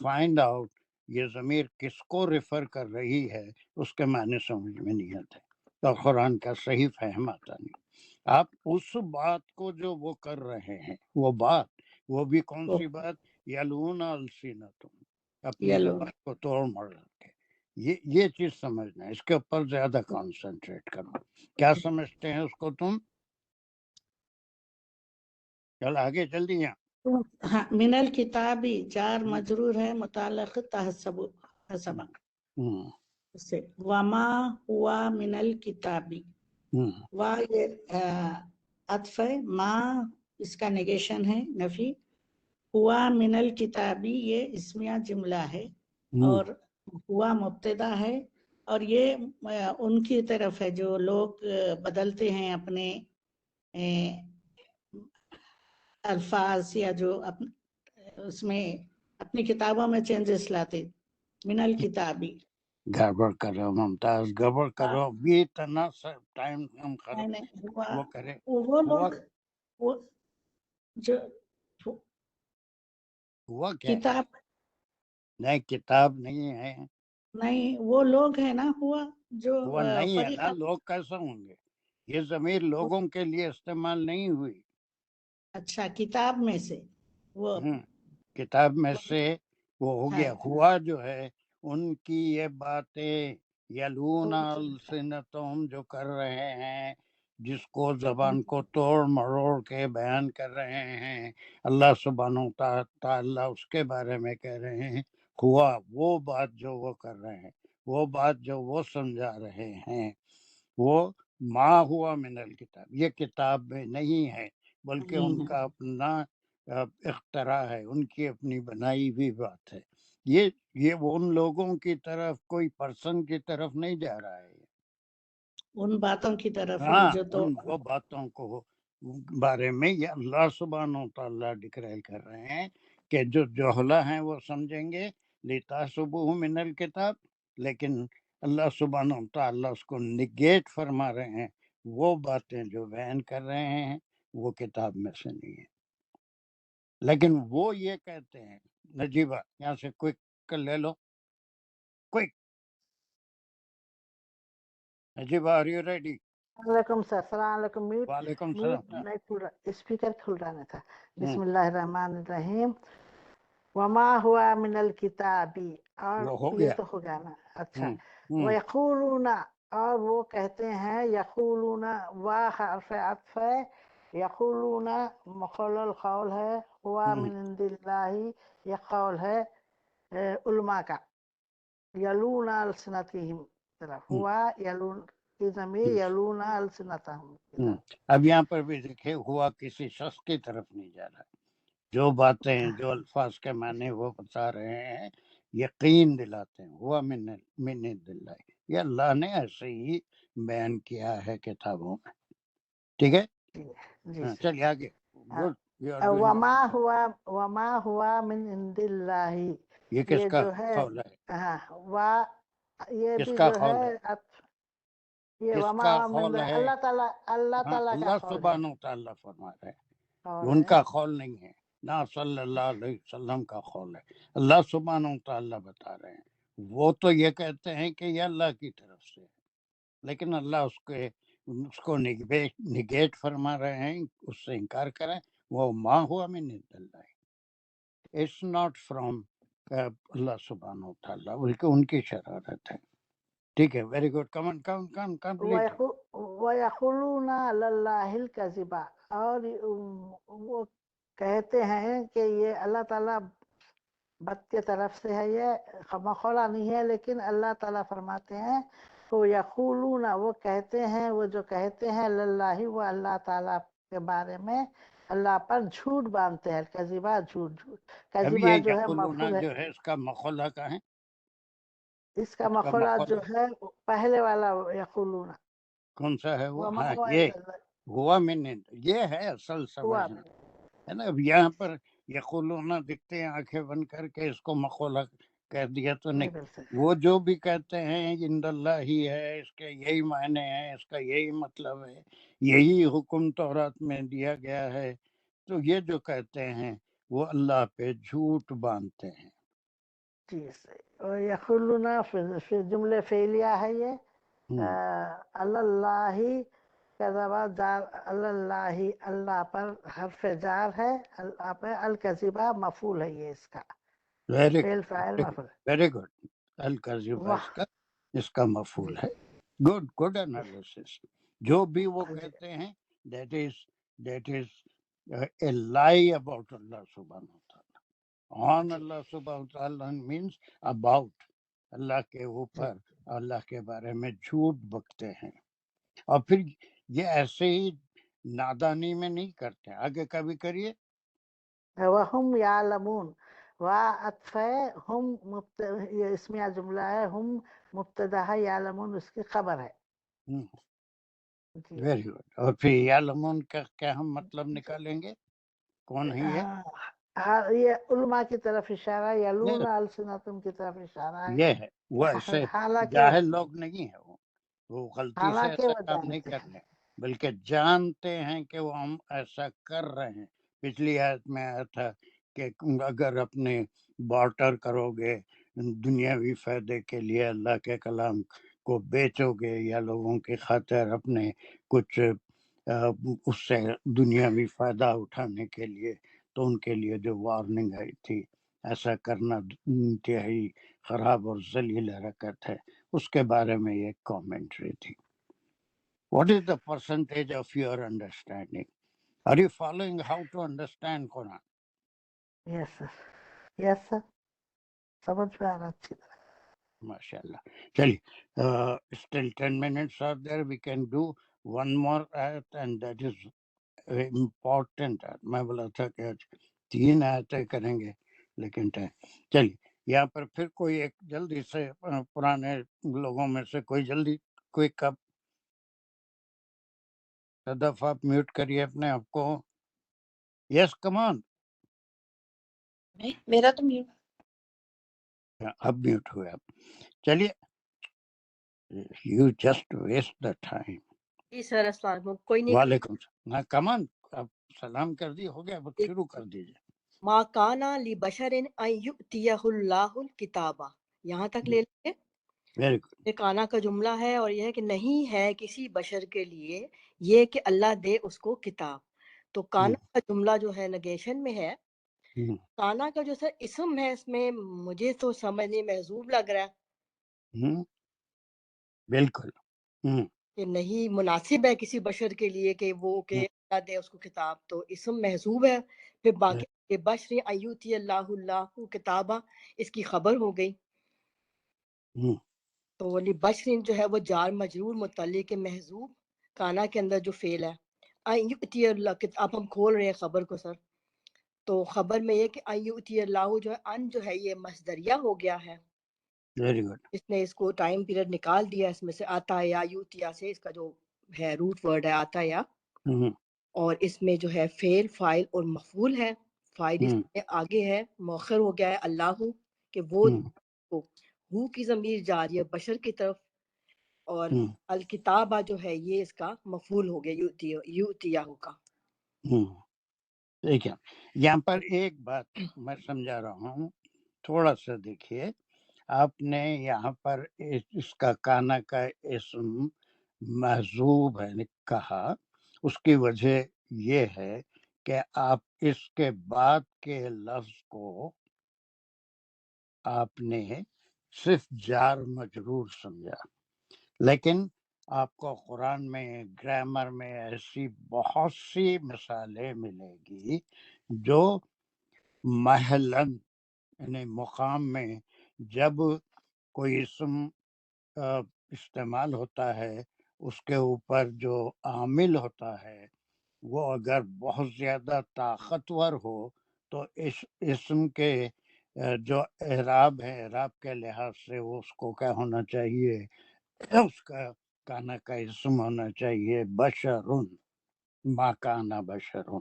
find out یہ ضمیر کس کو ریفر کر رہی ہے، اس کے معنی سمجھ میں نہیں آتے اور قرآن کا صحیح فہم آتا نہیں. آپ اس بات کو جو وہ کر رہے ہیں، وہ بات، وہ بھی کون سی بات؟ یلون السینتہم، اپنی زبان کو توڑ مڑ کے. یہ چیز سمجھنا ہے، اس کے اوپر زیادہ کانسنٹریٹ کرو. کیا سمجھتے ہیں اس کو تم؟ چل آگے جلدی. ہاں من الکتابی جار مجرور ہے، متعلق حسبا سے. وما ہوا من الکتابی، وا یہ عطف ہے، ما اس کا نیگیشن ہے، نفی. ہوا من الکتابی یہ اسمیہ جملہ ہے اور ہوا مبتدا ہے. اور یہ ان کی طرف ہے جو لوگ بدلتے ہیں اپنے الفاظ، یا جو اس میں اپنی کتابوں میں چینجز لاتے. من الکتابی گڑبڑ کر رہا ہوں ممتاز، گڑبڑ کر رہا ہوں. بھی اتنا ٹائم ہم وہ کرے. وہ لوگ جو ہوا کیا ہے؟ نہیں کتاب نہیں ہے، نہیں وہ لوگ ہیں نا. ہوا جو ہوا نہیں ہے نا، لوگ کیسے ہوں گے؟ یہ ضمیر لوگوں کے لیے استعمال نہیں ہوئی. اچھا کتاب میں سے وہ کتاب میں سے وہ ہو گیا. ہوا جو ہے ان کی یہ باتیں یلون السنتہم جو کر رہے ہیں، جس کو زبان کو توڑ مروڑ کے بیان کر رہے ہیں، اللہ سبحانہ تعالیٰ اس کے بارے میں کہہ رہے ہیں. ہوا وہ بات جو وہ کر رہے ہیں، وہ بات جو وہ سمجھا رہے ہیں، وہ ما ہوا من الکتاب، یہ کتاب میں نہیں ہے، بلکہ ان کا اپنا اختراع ہے، ان کی اپنی بنائی ہوئی بات ہے. یہ وہ ان لوگوں کی طرف کوئی پرسن کی طرف نہیں جا رہا ہے، ان باتوں کی طرف ہے ہاں جو تو وہ باتوں کو بارے میں یہ اللہ سبحانہ و تعالیٰ ڈکلیئر کر رہے ہیں کہ جو جہلا ہیں وہ سمجھیں گے لِتَحْسَبُوهُ مِنَ الْكِتَابِ، لیکن اللہ سبحانہ و تعالیٰ اس کو نگیٹ فرما رہے ہیں. وہ باتیں جو بیان کر رہے ہیں وہ کتاب میں سے نہیں ہے. لیکن وہ یہ کہتے ہیں، نجیبہ یہاں سے کوئک لے لو، quick. Najiba are you ready? علیکم سر، السلام علیکم. وعلیکم میوٹ السلام. نہیں کھل رہا، اسپیکر کھل رہا نہیں تھا. ہوں، بسم اللہ الرحمن الرحیم. وما ہوا من الکتابی، اور وہ ہو یہ گیا. تو ہو گیا نا. اچھا. ہوں ہوں ویقولون، اور وہ کہتے ہیں، یقولون وا حرف عطف ہے، یقولون مخلل قول ہے، ہوا ہوں من عند اللہ، یہ قول ہے علماء کا. یلون السنتہم، طرف ہوں ہوا یلون کی ضمیر ہوں یلون السنتہم کی ہوں. طرف. اب یہاں پر بھی دیکھیں، ہوا کسی شخص کی طرف نہیں جا رہا. جو باتیں جو الفاظ کے معنی وہ بتا رہے ہیں، یقین دلاتے ہیں. ہوا من عند اللہ، یہ اللہ نے ایسے ہی بیان کیا ہے کتابوں میں. ٹھیک ہے، جی ہاں سر. چلیے آگے. Good, you are doing. وما ہوا من عند اللہ، یہ کس یہ کا جو ہے قول ہے؟ ہاں یہ کس بھی کا جو قول ہے ہے؟ یہ کس وما کا ہوا من قول ہے؟ اللہ تعالیٰ، اللہ ہاں تعالیٰ کا اللہ قول ہے. سبحانہ و تعالیٰ فرما رہے ہیں، قول ان ہے. کا قول نہیں ہے، نہ صلی اللہ علیہ وسلم کا قول ہے. اللہ سبحانہ و تعالیٰ بتا رہے ہیں. وہ تو یہ کہتے ہیں کہ یہ اللہ کی طرف سے ہے، لیکن اللہ اس کو نگیٹ فرما رہے ہیں، اس سے انکار کریں. وہ ما ہوا من عند اللہ، اٹس ناٹ فرام اللہ سبحانہ و تعالیٰ، بلکہ ان کی شرارت ہے. ٹھیک ہے، ویری گڈ. کمپلیٹ. وَيَقُولُونَ عَلَى اللَّهِ الْكَذِبَ، اور وہ کہتے ہیں کہ یہ اللہ تعالیٰ بد کے طرف سے ہے، یہ مخولا نہیں ہے، لیکن اللہ تعالیٰ فرماتے ہیں تو یقولون، وہ کہتے ہیں، وہ جو کہتے ہیں اللہ، وہ اللہ تعالیٰ کے بارے میں اللہ پر جھوٹ باندھتے ہیں. کذبہ، جھوٹ. اب کذبہ یہ جو ہے یقولون مفعول ہے. جو ہے اس کا مخولہ کا ہے، اس کا اس کا مخولا جو مخولہ ہے پہلے والا یقولون کون سا ہے؟ وہ وما ہاں هو یہ إلا الله ہوا من عند، یہ ہے اصل هو سمجھنا ہے نا. اب یہاں پر یقولون دکھتے ہیں آنکھیں بند کر کے، اس کو مخولہ کہہ دیا تو نہیں نہیں. بول سکتے. وہ جو بھی کہتے ہیں عند اللہ ہی ہے، اس کے یہی معنی ہیں، اس کا یہی مطلب ہے، یہی حکم تورات میں دیا گیا ہے، تو یہ جو کہتے ہیں وہ اللہ پہ جھوٹ باندھتے ہیں. جی صحیح. اور یقولون پھر جملے فعلیہ ہے یہ. ہوں، اللہ کذبہ، جار اللہ، اللہ پر حرف جار ہے، اللہ پر الکذبہ مفعول ہے یہ اس کا، ویری فعل فاعل گڈ، مفعول. Very good. الکذب واہ. اس کا مفعول جی ہے. Good good analysis. جو بھی وہ جی کہتے ہیں دیٹ از اے لائی اباؤٹ اللہ سبحانہ و تعالیٰ. آن جی اللہ سبحانہ و تعالیٰ مینس اباؤٹ اللہ کے جی. اوپر، اللہ کے بارے میں جھوٹ بکتے ہیں. اور پھر یہ ایسے ہی نادانی میں نہیں کرتے. آگے کبھی کریے. وہم یعلمون، عطف ہے، ہم یہ اسمیہ جملہ ہے، ہم مبتدا ہے، یعلمون اس کی خبر ہے. جی ویری گڈ. اور پھر یعلمون کا کیا ہم مطلب جی. نکالیں گے؟ کون ہے یہ؟ ہاں یہ علماء کی طرف اشارہ ہے، یلون السنتم کی طرف اشارہ یہ ہے، وہ ہے. ایسے حالانکہ جاہل لوگ نہیں ہیں. وہ غلطی سے حالانکہ ایسا وہ کام نہیں جانتے کر ہیں. رہے، بلکہ جانتے ہیں کہ وہ ہم ایسا کر رہے ہیں. پچھلی آیت میں آیا تھا کہ اگر اپنے بارٹر کرو گے دنیاوی فائدے کے لیے، اللہ کے کلام کو بیچو گے یا لوگوں کی خاطر اپنے کچھ اس سے دنیاوی فائدہ اٹھانے کے لیے، تو ان کے لیے جو وارننگ آئی تھی، ایسا کرنا انتہائی خراب اور ذلیل حرکت ہے، اس کے بارے میں ایک کامنٹری تھی. What is the percentage of your understanding? Are you following how to understand Quran? یس سر، یس سر، سمجھ میں آ رہا اچھی طرح. MashaAllah. چلیے still 10 minutes are there. We can do one more ayat and that is important. میں بولا تھا کہ 3 آیتیں کریں گے لیکن چلیے یہاں پر پھر کوئی ایک جلدی سے پرانے لوگوں میں سے کوئی جلدی کوئی کب صدف آپ میوٹ کریے اپنے آپ کو. یس کمان. میرا تو میوٹ. اب میوٹ ہوئے آپ. چلیے you just waste the time. جی سر السلام علیکم. کوئی نہیں. وعلیکم السلام. کمان آپ سلام کر دی ہو گیا. بس شروع کر دیجیے. ما کانا لی بشرن ان یؤتیہ اللہ الکتابہ. یہاں تک لے لیں. Very good. یہ کانا کا جملہ ہے اور یہ ہے کہ نہیں ہے کسی بشر کے لیے یہ کہ اللہ دے اس کو کتاب. تو کانا کا جملہ جو ہے نگیشن میں ہے. کانا کا جو سر اسم ہے اس میں مجھے تو سمجھنے محذوب لگ رہا ہے. بالکل کہ نہیں مناسب ہے کسی بشر کے لیے کہ وہ کہ اللہ دے اس کو کتاب. تو اسم محذوب ہے. پھر باقی بشر ایوتی اللہ اللہ کتابہ اس کی خبر ہو گئی. تو ولی بشرین جو ہے وہ جار مجرور متعلق محذوب کانا کے اندر جو فعل ہے ایوتی اللہ. اب ہم کھول رہے ہیں خبر کو سر. تو خبر میں یہ کہ ایوتی اللہ جو ہے ان جو ہے یہ مصدریہ ہو گیا ہے. Very good. اس نے اس کو ٹائم پیریڈ نکال دیا اس میں سے آتا یا یوتیا سے. اس کا جو ہے روٹ ورڈ ہے آتا یا. اور اس میں جو ہے فعل فاعل اور مفعول ہے. فاعل اس میں آگے ہے مؤخر ہو گیا ہے اللہ کہ وہ ہو کی ضمیر جاری ہے بشر کی طرف. اور الکتابہ جو ہے یہ اس کا مفعول ہو گیا یوتیاہ کا. ٹھیک ہے. یہاں پر ایک بات میں سمجھا رہا ہوں تھوڑا سا دیکھیے. آپ نے یہاں پر اس کا کانا کا اسم محذوب ہے کہا. اس کی وجہ یہ ہے کہ آپ اس کے بعد کے لفظ کو آپ نے صرف جار مجرور سمجھا. لیکن آپ کو قرآن میں گرامر میں ایسی بہت سی مثالیں ملے گی جو محلاً یعنی مقام میں جب کوئی اسم استعمال ہوتا ہے اس کے اوپر جو عامل ہوتا ہے وہ اگر بہت زیادہ طاقتور ہو تو اس اسم کے جو اعراب ہے اعراب کے لحاظ سے وہ اس کو کیا ہونا چاہیے اس کا کانا کا اسم ہونا چاہیے بشرن. ما کانا بشرن.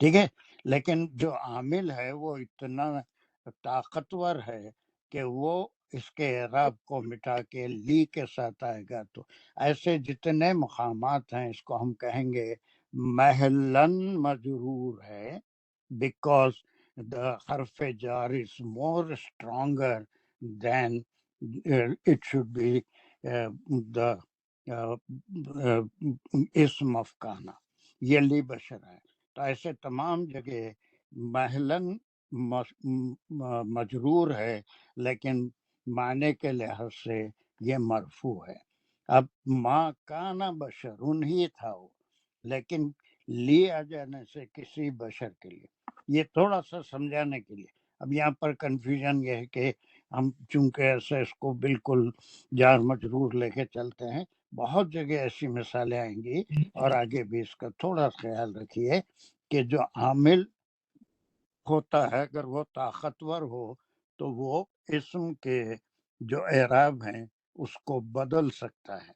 ٹھیک ہے. لیکن جو عامل ہے وہ اتنا طاقتور ہے کہ وہ اس کے اعراب کو مٹا کے لی کے ساتھ آئے گا. تو ایسے جتنے مقامات ہیں اس کو ہم کہیں گے محلن مجرور ہے بیکاز the حرف جار is more stronger than it should be the اسم of کانا. یہ لی بشر ہے. تو ایسے تمام جگہ محلاً مجرور ہے لیکن معنی کے لحاظ سے یہ مرفوع ہے. اب ما کانا بشرون ہی تھا وہ لیکن لیا جانے سے کسی بشر کے لیے. یہ تھوڑا سا سمجھانے کے لیے. اب یہاں پر کنفیوژن یہ ہے کہ ہم چونکہ ایسے اس کو بالکل جار مجرور لے کے چلتے ہیں. بہت جگہ ایسی مثالیں آئیں گی اور آگے بھی اس کا تھوڑا خیال رکھیے کہ جو عامل ہوتا ہے اگر وہ طاقتور ہو تو وہ اسم کے جو اعراب ہیں اس کو بدل سکتا ہے.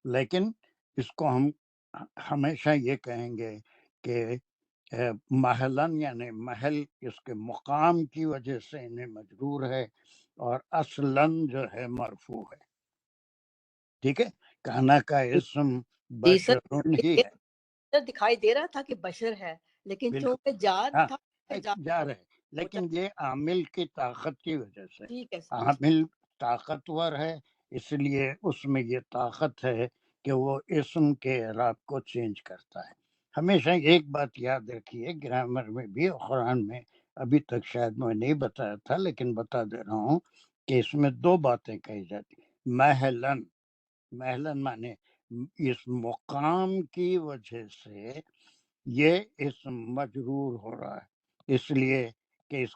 لیکن اس کو ہم ہمیشہ یہ کہیں گے کہ محلاً یعنی محل اس کے مقام کی وجہ سے انہیں مجرور ہے اور اصلاً جو ہے مرفوع ہے. ٹھیک ہے. کانا کا اسم بشرون ہی ہے. دکھائی دے رہا تھا کہ بشر ہے لیکن چونکہ جار تھا جار ہے لیکن یہ عامل کی طاقت کی وجہ سے ٹھیک ہے عامل طاقتور ہے اس لیے اس میں یہ طاقت ہے کہ وہ اسم کے اعراب کو چینج کرتا ہے. ہمیشہ ایک بات یاد رکھیے گرامر میں بھی اور قرآن میں ابھی تک شاید میں نہیں بتایا تھا لیکن بتا دے رہا ہوں کہ اس میں 2 باتیں کہی جاتی. محلاً محلاً مانے اس مقام کی وجہ سے یہ اسم مجرور ہو رہا ہے اس لیے کہ اس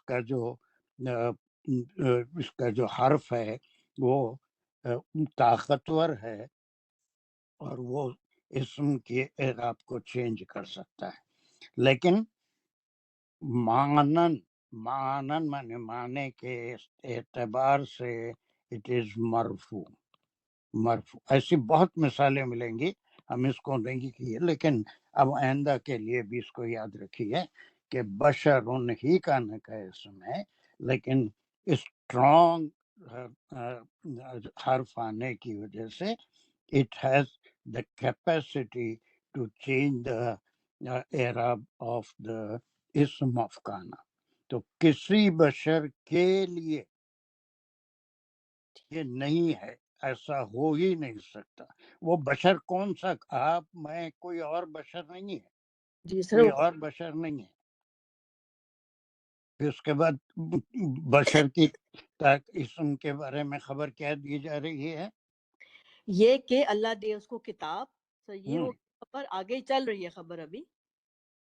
کا جو حرف ہے وہ طاقتور ہے اور وہ اسم کے اعراب کو چینج کر سکتا ہے. لیکن مانن مانن مانے مانے کے اعتبار سے اٹ از مرفوع مرفوع. ایسی بہت مثالیں ملیں گی، ہم اس کو نہیں کیے، لیکن اب آئندہ کے لیے بھی اس کو یاد رکھیے کہ بشر ہی کا اسم ہے، لیکن اسٹرانگ حرف آنے کی وجہ سے it has the capacity to change the اعراب of the اسم of کانا. تو کسی بشر کے لیے یہ نہیں ہے، ایسا ہو ہی نہیں سکتا. وہ بشر کون سا؟ آپ، میں، کوئی اور بشر نہیں ہے، جی سر کوئی اور بشر نہیں ہے. پھر اس کے بعد بشر کی اسم کے بارے میں خبر کیا دی جا رہی ہے؟ یہ کہ اللہ دے اس کو کتاب. سر یہ وہ خبر آگے چل رہی ہے خبر ابھی،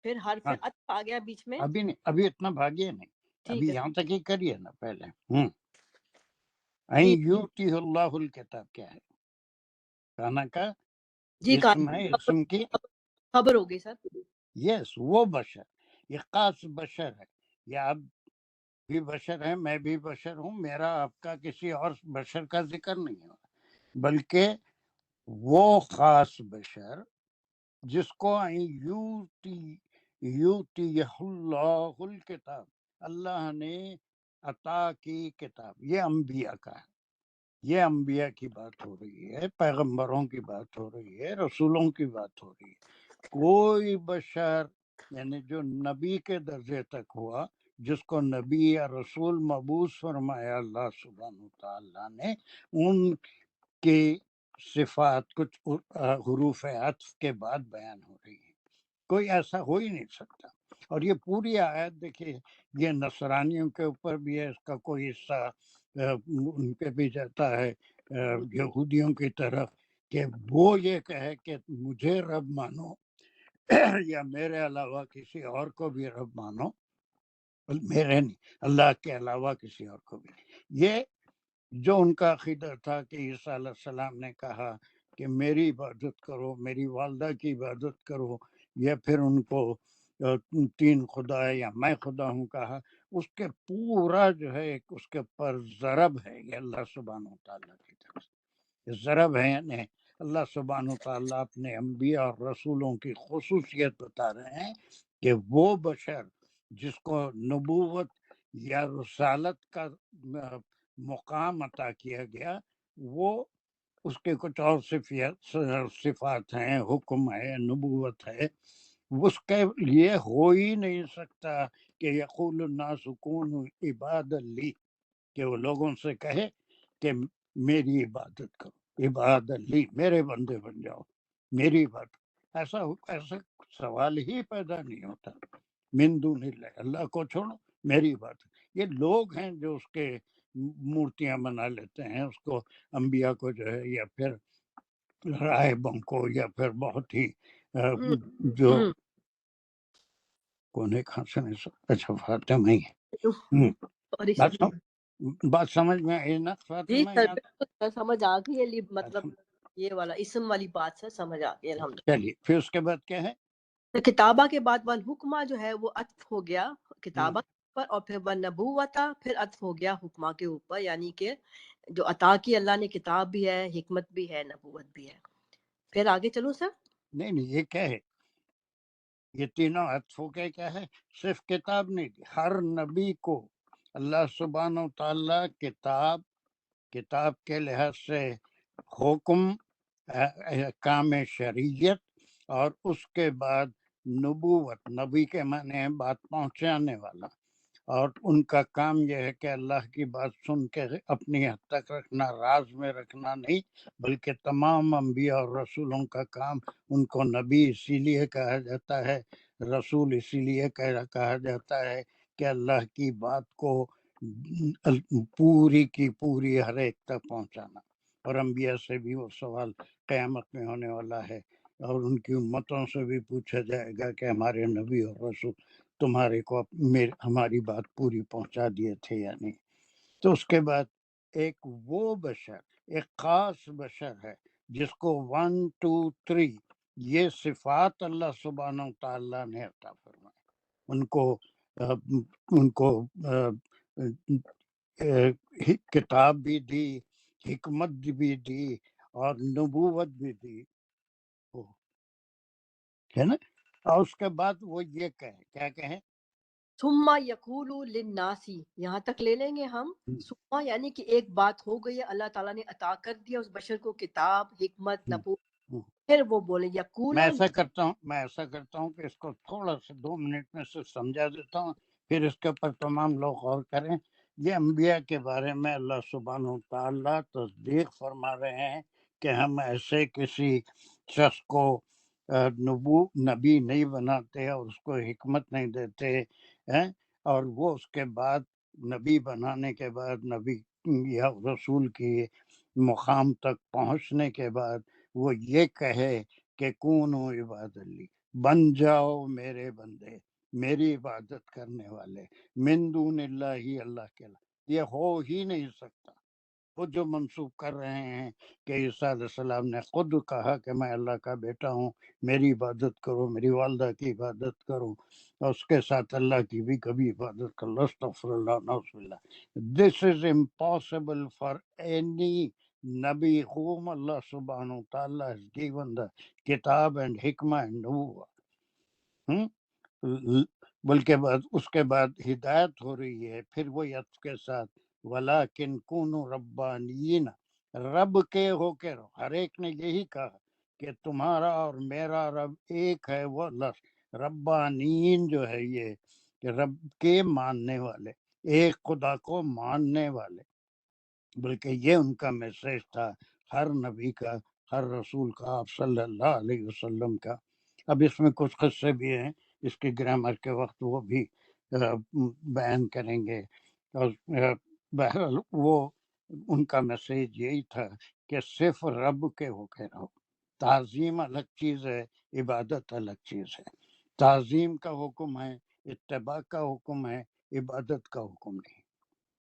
پھر حرف عطف آ گیا بیچ میں. ابھی نہیں، ابھی اتنا بھاگیے نہیں، ٹھیک ابھی ہے یہاں تک ہی کریے نا پہلے. جی یوتی اللہ الکتاب کیا ہے؟ کانا کا جی اسم ہے، اسم کی خبر ہو گئی سر. یس، وہ بشر، یہ خاص بشر ہے. یا آپ بھی بشر ہیں، میں بھی بشر ہوں، میرا آپ کا کسی اور بشر کا ذکر نہیں ہو، بلکہ وہ خاص بشر جس کو یوتی اللہ الکتاب، اللہ نے عطا کی کتاب. یہ انبیاء کا ہے، یہ انبیاء کی بات ہو رہی ہے، پیغمبروں کی بات ہو رہی ہے، رسولوں کی بات ہو رہی ہے. کوئی بشر یعنی جو نبی کے درجے تک ہوا، جس کو نبی یا رسول مبعوث فرمایا اللہ سبحانہ وتعالیٰ نے، ان کی صفات کچھ حروف عطف کے بعد بیان ہو رہی ہے. کوئی ایسا ہو ہی نہیں سکتا. اور یہ پوری آیت دیکھیے، یہ نصرانیوں کے اوپر بھی ہے، اس کا کوئی حصہ ان پہ بھی جاتا ہے یہودیوں کی طرف، کہ وہ یہ کہے کہ مجھے رب مانو یا میرے علاوہ کسی اور کو بھی رب مانو، میرے نہیں، اللہ کے علاوہ کسی اور کو بھی. یہ جو ان کا عقیدہ تھا کہ عیسیٰ علیہ السلام نے کہا کہ میری عبادت کرو، میری والدہ کی عبادت کرو، یا پھر ان کو تین خدا ہے یا میں خدا ہوں کہا، اس کے پورا جو ہے ایک اس کے پر ضرب ہے یہ اللہ سبحانہ وتعالیٰ کی طرف سے. ضرب ہے یعنی اللہ سبحانہ وتعالیٰ اپنے انبیاء اور رسولوں کی خصوصیت بتا رہے ہیں کہ وہ بشر جس کو نبوت یا رسالت کا مقام عطا کیا گیا، وہ اس کے کچھ اور صفات ہیں، حکم ہے، نبوت ہے، اس کے لیے ہو ہی نہیں سکتا کہ یقول الناس کونوا عبادا لی، کہ وہ لوگوں سے کہے کہ میری عبادت کرو، عباد لی، میرے بندے بن جاؤ، میری عبادت. ایسا سوال ہی پیدا نہیں ہوتا. من دون اللہ، اللہ کو چھوڑو، میری بات. یہ لوگ ہیں جو اس کے مورتیاں بنا لیتے ہیں، اس کو انبیاء کو جو ہے، یا پھر راہبوں کو، یا پھر بہت ہی جو کونے کہاں سے نہیں سکتا. اچھا فاطمہ ہی ہے. بات سمجھ میں آئی نا جی فاطمہ؟ سر بالکل سمجھ آ گئی، مطلب یہ والا اسم والی بات سر سمجھ آ گئی الحمدللہ. چلیے پھر اس کے بعد کیا ہے؟ کتابہ کے بعد والحکمہ جو ہے وہ عطف ہو گیا کتابہ پر، اور پھر والنبوۃ پھر عطف ہو گیا حکمہ کے اوپر، یعنی کہ جو عطا کی اللہ نے کتاب بھی ہے، حکمت بھی ہے، نبوت بھی ہے. پھر آگے چلو سر. نہیں یہ کیا ہے؟ یہ تینوں عطف ہو کے کیا ہے؟ صرف کتاب نہیں دی، ہر نبی کو اللہ سبحانہ و تعالیٰ کتاب کے لحاظ سے حکم، کام شریعت، اور اس کے بعد نبوت. نبی کے معنی ہے بات پہنچانے والا، اور ان کا کام یہ ہے کہ اللہ کی بات سن کے اپنی حد تک رکھنا، راز میں رکھنا نہیں، بلکہ تمام انبیاء اور رسولوں کا کام. ان کو نبی اسی لیے کہا جاتا ہے، رسول اسی لیے کہا جاتا ہے کہ اللہ کی بات کو پوری کی پوری ہر ایک تک پہنچانا. اور انبیاء سے بھی وہ سوال قیامت میں ہونے والا ہے، اور ان کی امتوں سے بھی پوچھا جائے گا کہ ہمارے نبی اور رسول تمہارے کو ہماری بات پوری پہنچا دیے تھے یا نہیں. تو اس کے بعد ایک وہ بشر، ایک خاص بشر ہے جس کو 1 2 3 یہ صفات اللہ سبحانہ و تعالیٰ نے عطا فرمائے. ان کو ان کو کتاب بھی دی، حکمت بھی دی اور نبوت بھی دی، ہے نا. اور اس کے بعد وہ یہ کہے، کیا کہیں؟ ثم یقول للناس، یہاں تک لے لیں گے ہم. ثم یعنی کہ ایک بات ہو گئی ہے، اللہ تعالیٰ نے عطا کر دیا اس بشر کو کتاب، حکمت، نبوت، پھر وہ بولے یقول. میں ایسا کرتا ہوں کہ اس کو تھوڑا سا 2 منٹ میں سے سمجھا دیتا ہوں، پھر اس کے اوپر تمام لوگ غور کریں. یہ انبیاء کے بارے میں اللہ سبحانہ و تعالیٰ تصدیق فرما رہے ہیں کہ ہم ایسے کسی شخص کو نبی نہیں بناتے اور اس کو حکمت نہیں دیتے ہیں، اور وہ اس کے بعد نبی بنانے کے بعد، نبی یا رسول کی مقام تک پہنچنے کے بعد وہ یہ کہے کہ کونو عباد لی، بن جاؤ میرے بندے، میری عبادت کرنے والے، من دون اللہ، اللہ کے علاوہ. یہ ہو ہی نہیں سکتا. خود جو منسوخ کر رہے ہیں کہ عیسیٰ علیہ السلام نے خود کہا کہ میں اللہ کا بیٹا ہوں، میری عبادت کرو، میری والدہ کی عبادت کرو، اور اس کے ساتھ اللہ کی بھی کبھی عبادت کرو. استغفر اللہ، نعوذ باللہ. This is impossible for any Nabi whom Allah subhanahu wa ta'ala has given the kitab and hikmah and nubuwwah. بلکہ اس کے بعد ہدایت ہو رہی ہے، پھر وہ عطف کے ساتھ وَلَٰكِن كُونُوا رَبَّانِيِّينَ، رب کے ہو کے رہو. ہر ایک نے یہی کہا کہ تمہارا اور میرا رب ایک ہے. وہ لفظ ربانین جو ہے یہ کہ رب کے ماننے والے، ایک خدا کو ماننے والے، بلکہ یہ ان کا میسیج تھا ہر نبی کا، ہر رسول کا، آپ صلی اللہ علیہ وسلم کا. اب اس میں کچھ قصے بھی ہیں، اس کی گرامر کے وقت وہ بھی بیان کریں گے. اور بہرحال وہ ان کا میسیج یہی تھا کہ صرف رب کے ہو کے رہو. تعظیم الگ چیز ہے، عبادت الگ چیز ہے. تعظیم کا حکم ہے، اتباع کا حکم ہے، عبادت کا حکم نہیں.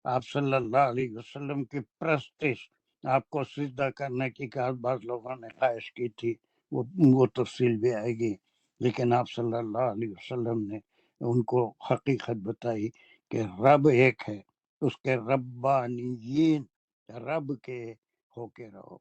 آپ صلی اللہ علیہ وسلم کی پرستش، آپ کو سجدہ کرنے کی بعض لوگوں نے خواہش کی تھی، وہ تفصیل بھی آئے گی، لیکن آپ صلی اللہ علیہ وسلم نے ان کو حقیقت بتائی کہ رب ایک ہے. اس کے ربانیین، رب کے ہو کے رہو.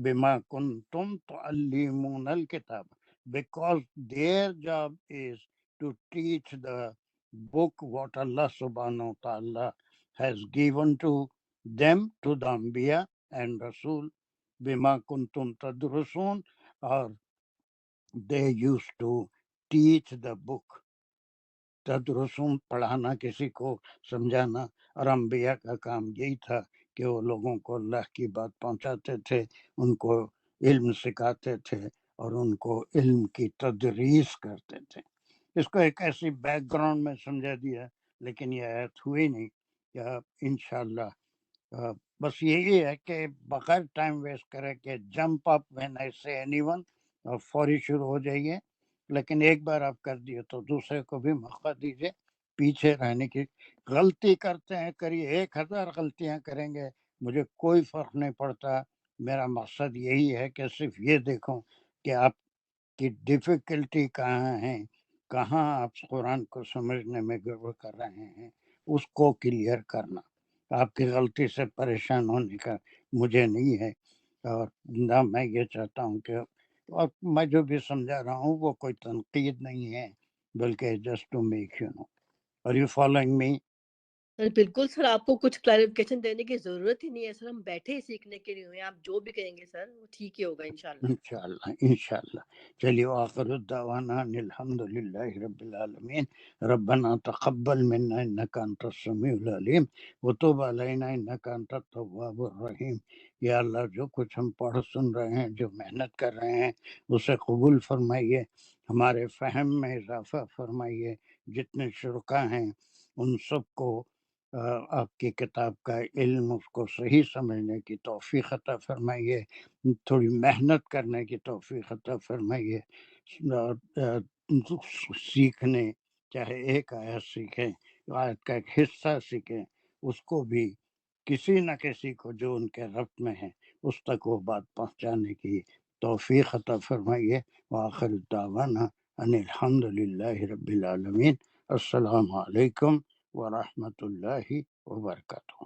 بما کنتم تعلمون الکتاب، because their job is to teach the book what Allah subhanahu wa ta'ala has given to them, to the Anbiya and Rasul. Bima kuntum tadrusun, or they used to teach the book. تدرسون، پڑھانا، کسی کو سمجھانا. اور انبیاء کا کام یہی تھا کہ وہ لوگوں کو اللہ کی بات پہنچاتے تھے، ان کو علم سکھاتے تھے اور ان کو علم کی تدریس کرتے تھے. اس کو ایک ایسی بیک گراؤنڈ میں سمجھا دیا، لیکن یہ آیت ہوئی نہیں. انشاءاللہ بس یہی ہے کہ بغیر ٹائم ویسٹ کرے کہ جمپ اپ وین آئی سے اینی ون، اور فوری شروع ہو جائیے. لیکن ایک بار آپ کر دیے تو دوسرے کو بھی موقع دیجیے. پیچھے رہنے کی غلطی کرتے ہیں، کریے، 1000 غلطیاں کریں گے، مجھے کوئی فرق نہیں پڑتا. میرا مقصد یہی ہے کہ صرف یہ دیکھوں کہ آپ کی ڈیفیکلٹی کہاں ہے، کہاں آپ قرآن کو سمجھنے میں گڑبڑ کر رہے ہیں، اس کو کلیئر کرنا. آپ کی غلطی سے پریشان ہونے کا مجھے نہیں ہے، اور نہ میں یہ چاہتا ہوں کہ، اور میں جو بھی سمجھا رہا ہوں وہ کوئی تنقید نہیں ہے، بلکہ just to make you know. Are you following me? Sir بالکل سر، آپ کو کچھ کلیریفیکیشن دینے کی ضرورت ہی نہیں ہے سر، ہم بیٹھے ہی سیکھنے کے لیے ہوئے ہیں. آپ جو بھی کہیں گے سر وہ ٹھیک ہی ہوگا انشاءاللہ. انشاءاللہ. چلیے، آخر الدعوانا الحمد للہ رب العالمین. ربنا تقبل منا انک انت السمیع العلیم وتب علینا انک انت التواب الرحیم. یا اللہ، جو کچھ ہم پڑھ سن رہے ہیں، جو محنت کر رہے ہیں، اسے قبول فرمائیے، ہمارے فہم میں اضافہ فرمائیے. جتنے شرکا ہیں ان سب کو آپ کی کتاب کا علم، اس کو صحیح سمجھنے کی توفیق عطا فرمائیے، تھوڑی محنت کرنے کی توفیق عطا فرمائیے. سیکھنے، چاہے ایک آیت سیکھیں، آیت کا ایک حصہ سیکھیں، اس کو بھی کسی نہ کسی کو جو ان کے ربط میں ہے اس تک وہ بات پہنچانے کی توفیق عطا فرمائیے. وآخر دعوانا ان الحمد للہ رب العالمین. السلام علیکم ورحمۃ اللہ وبرکاتہ.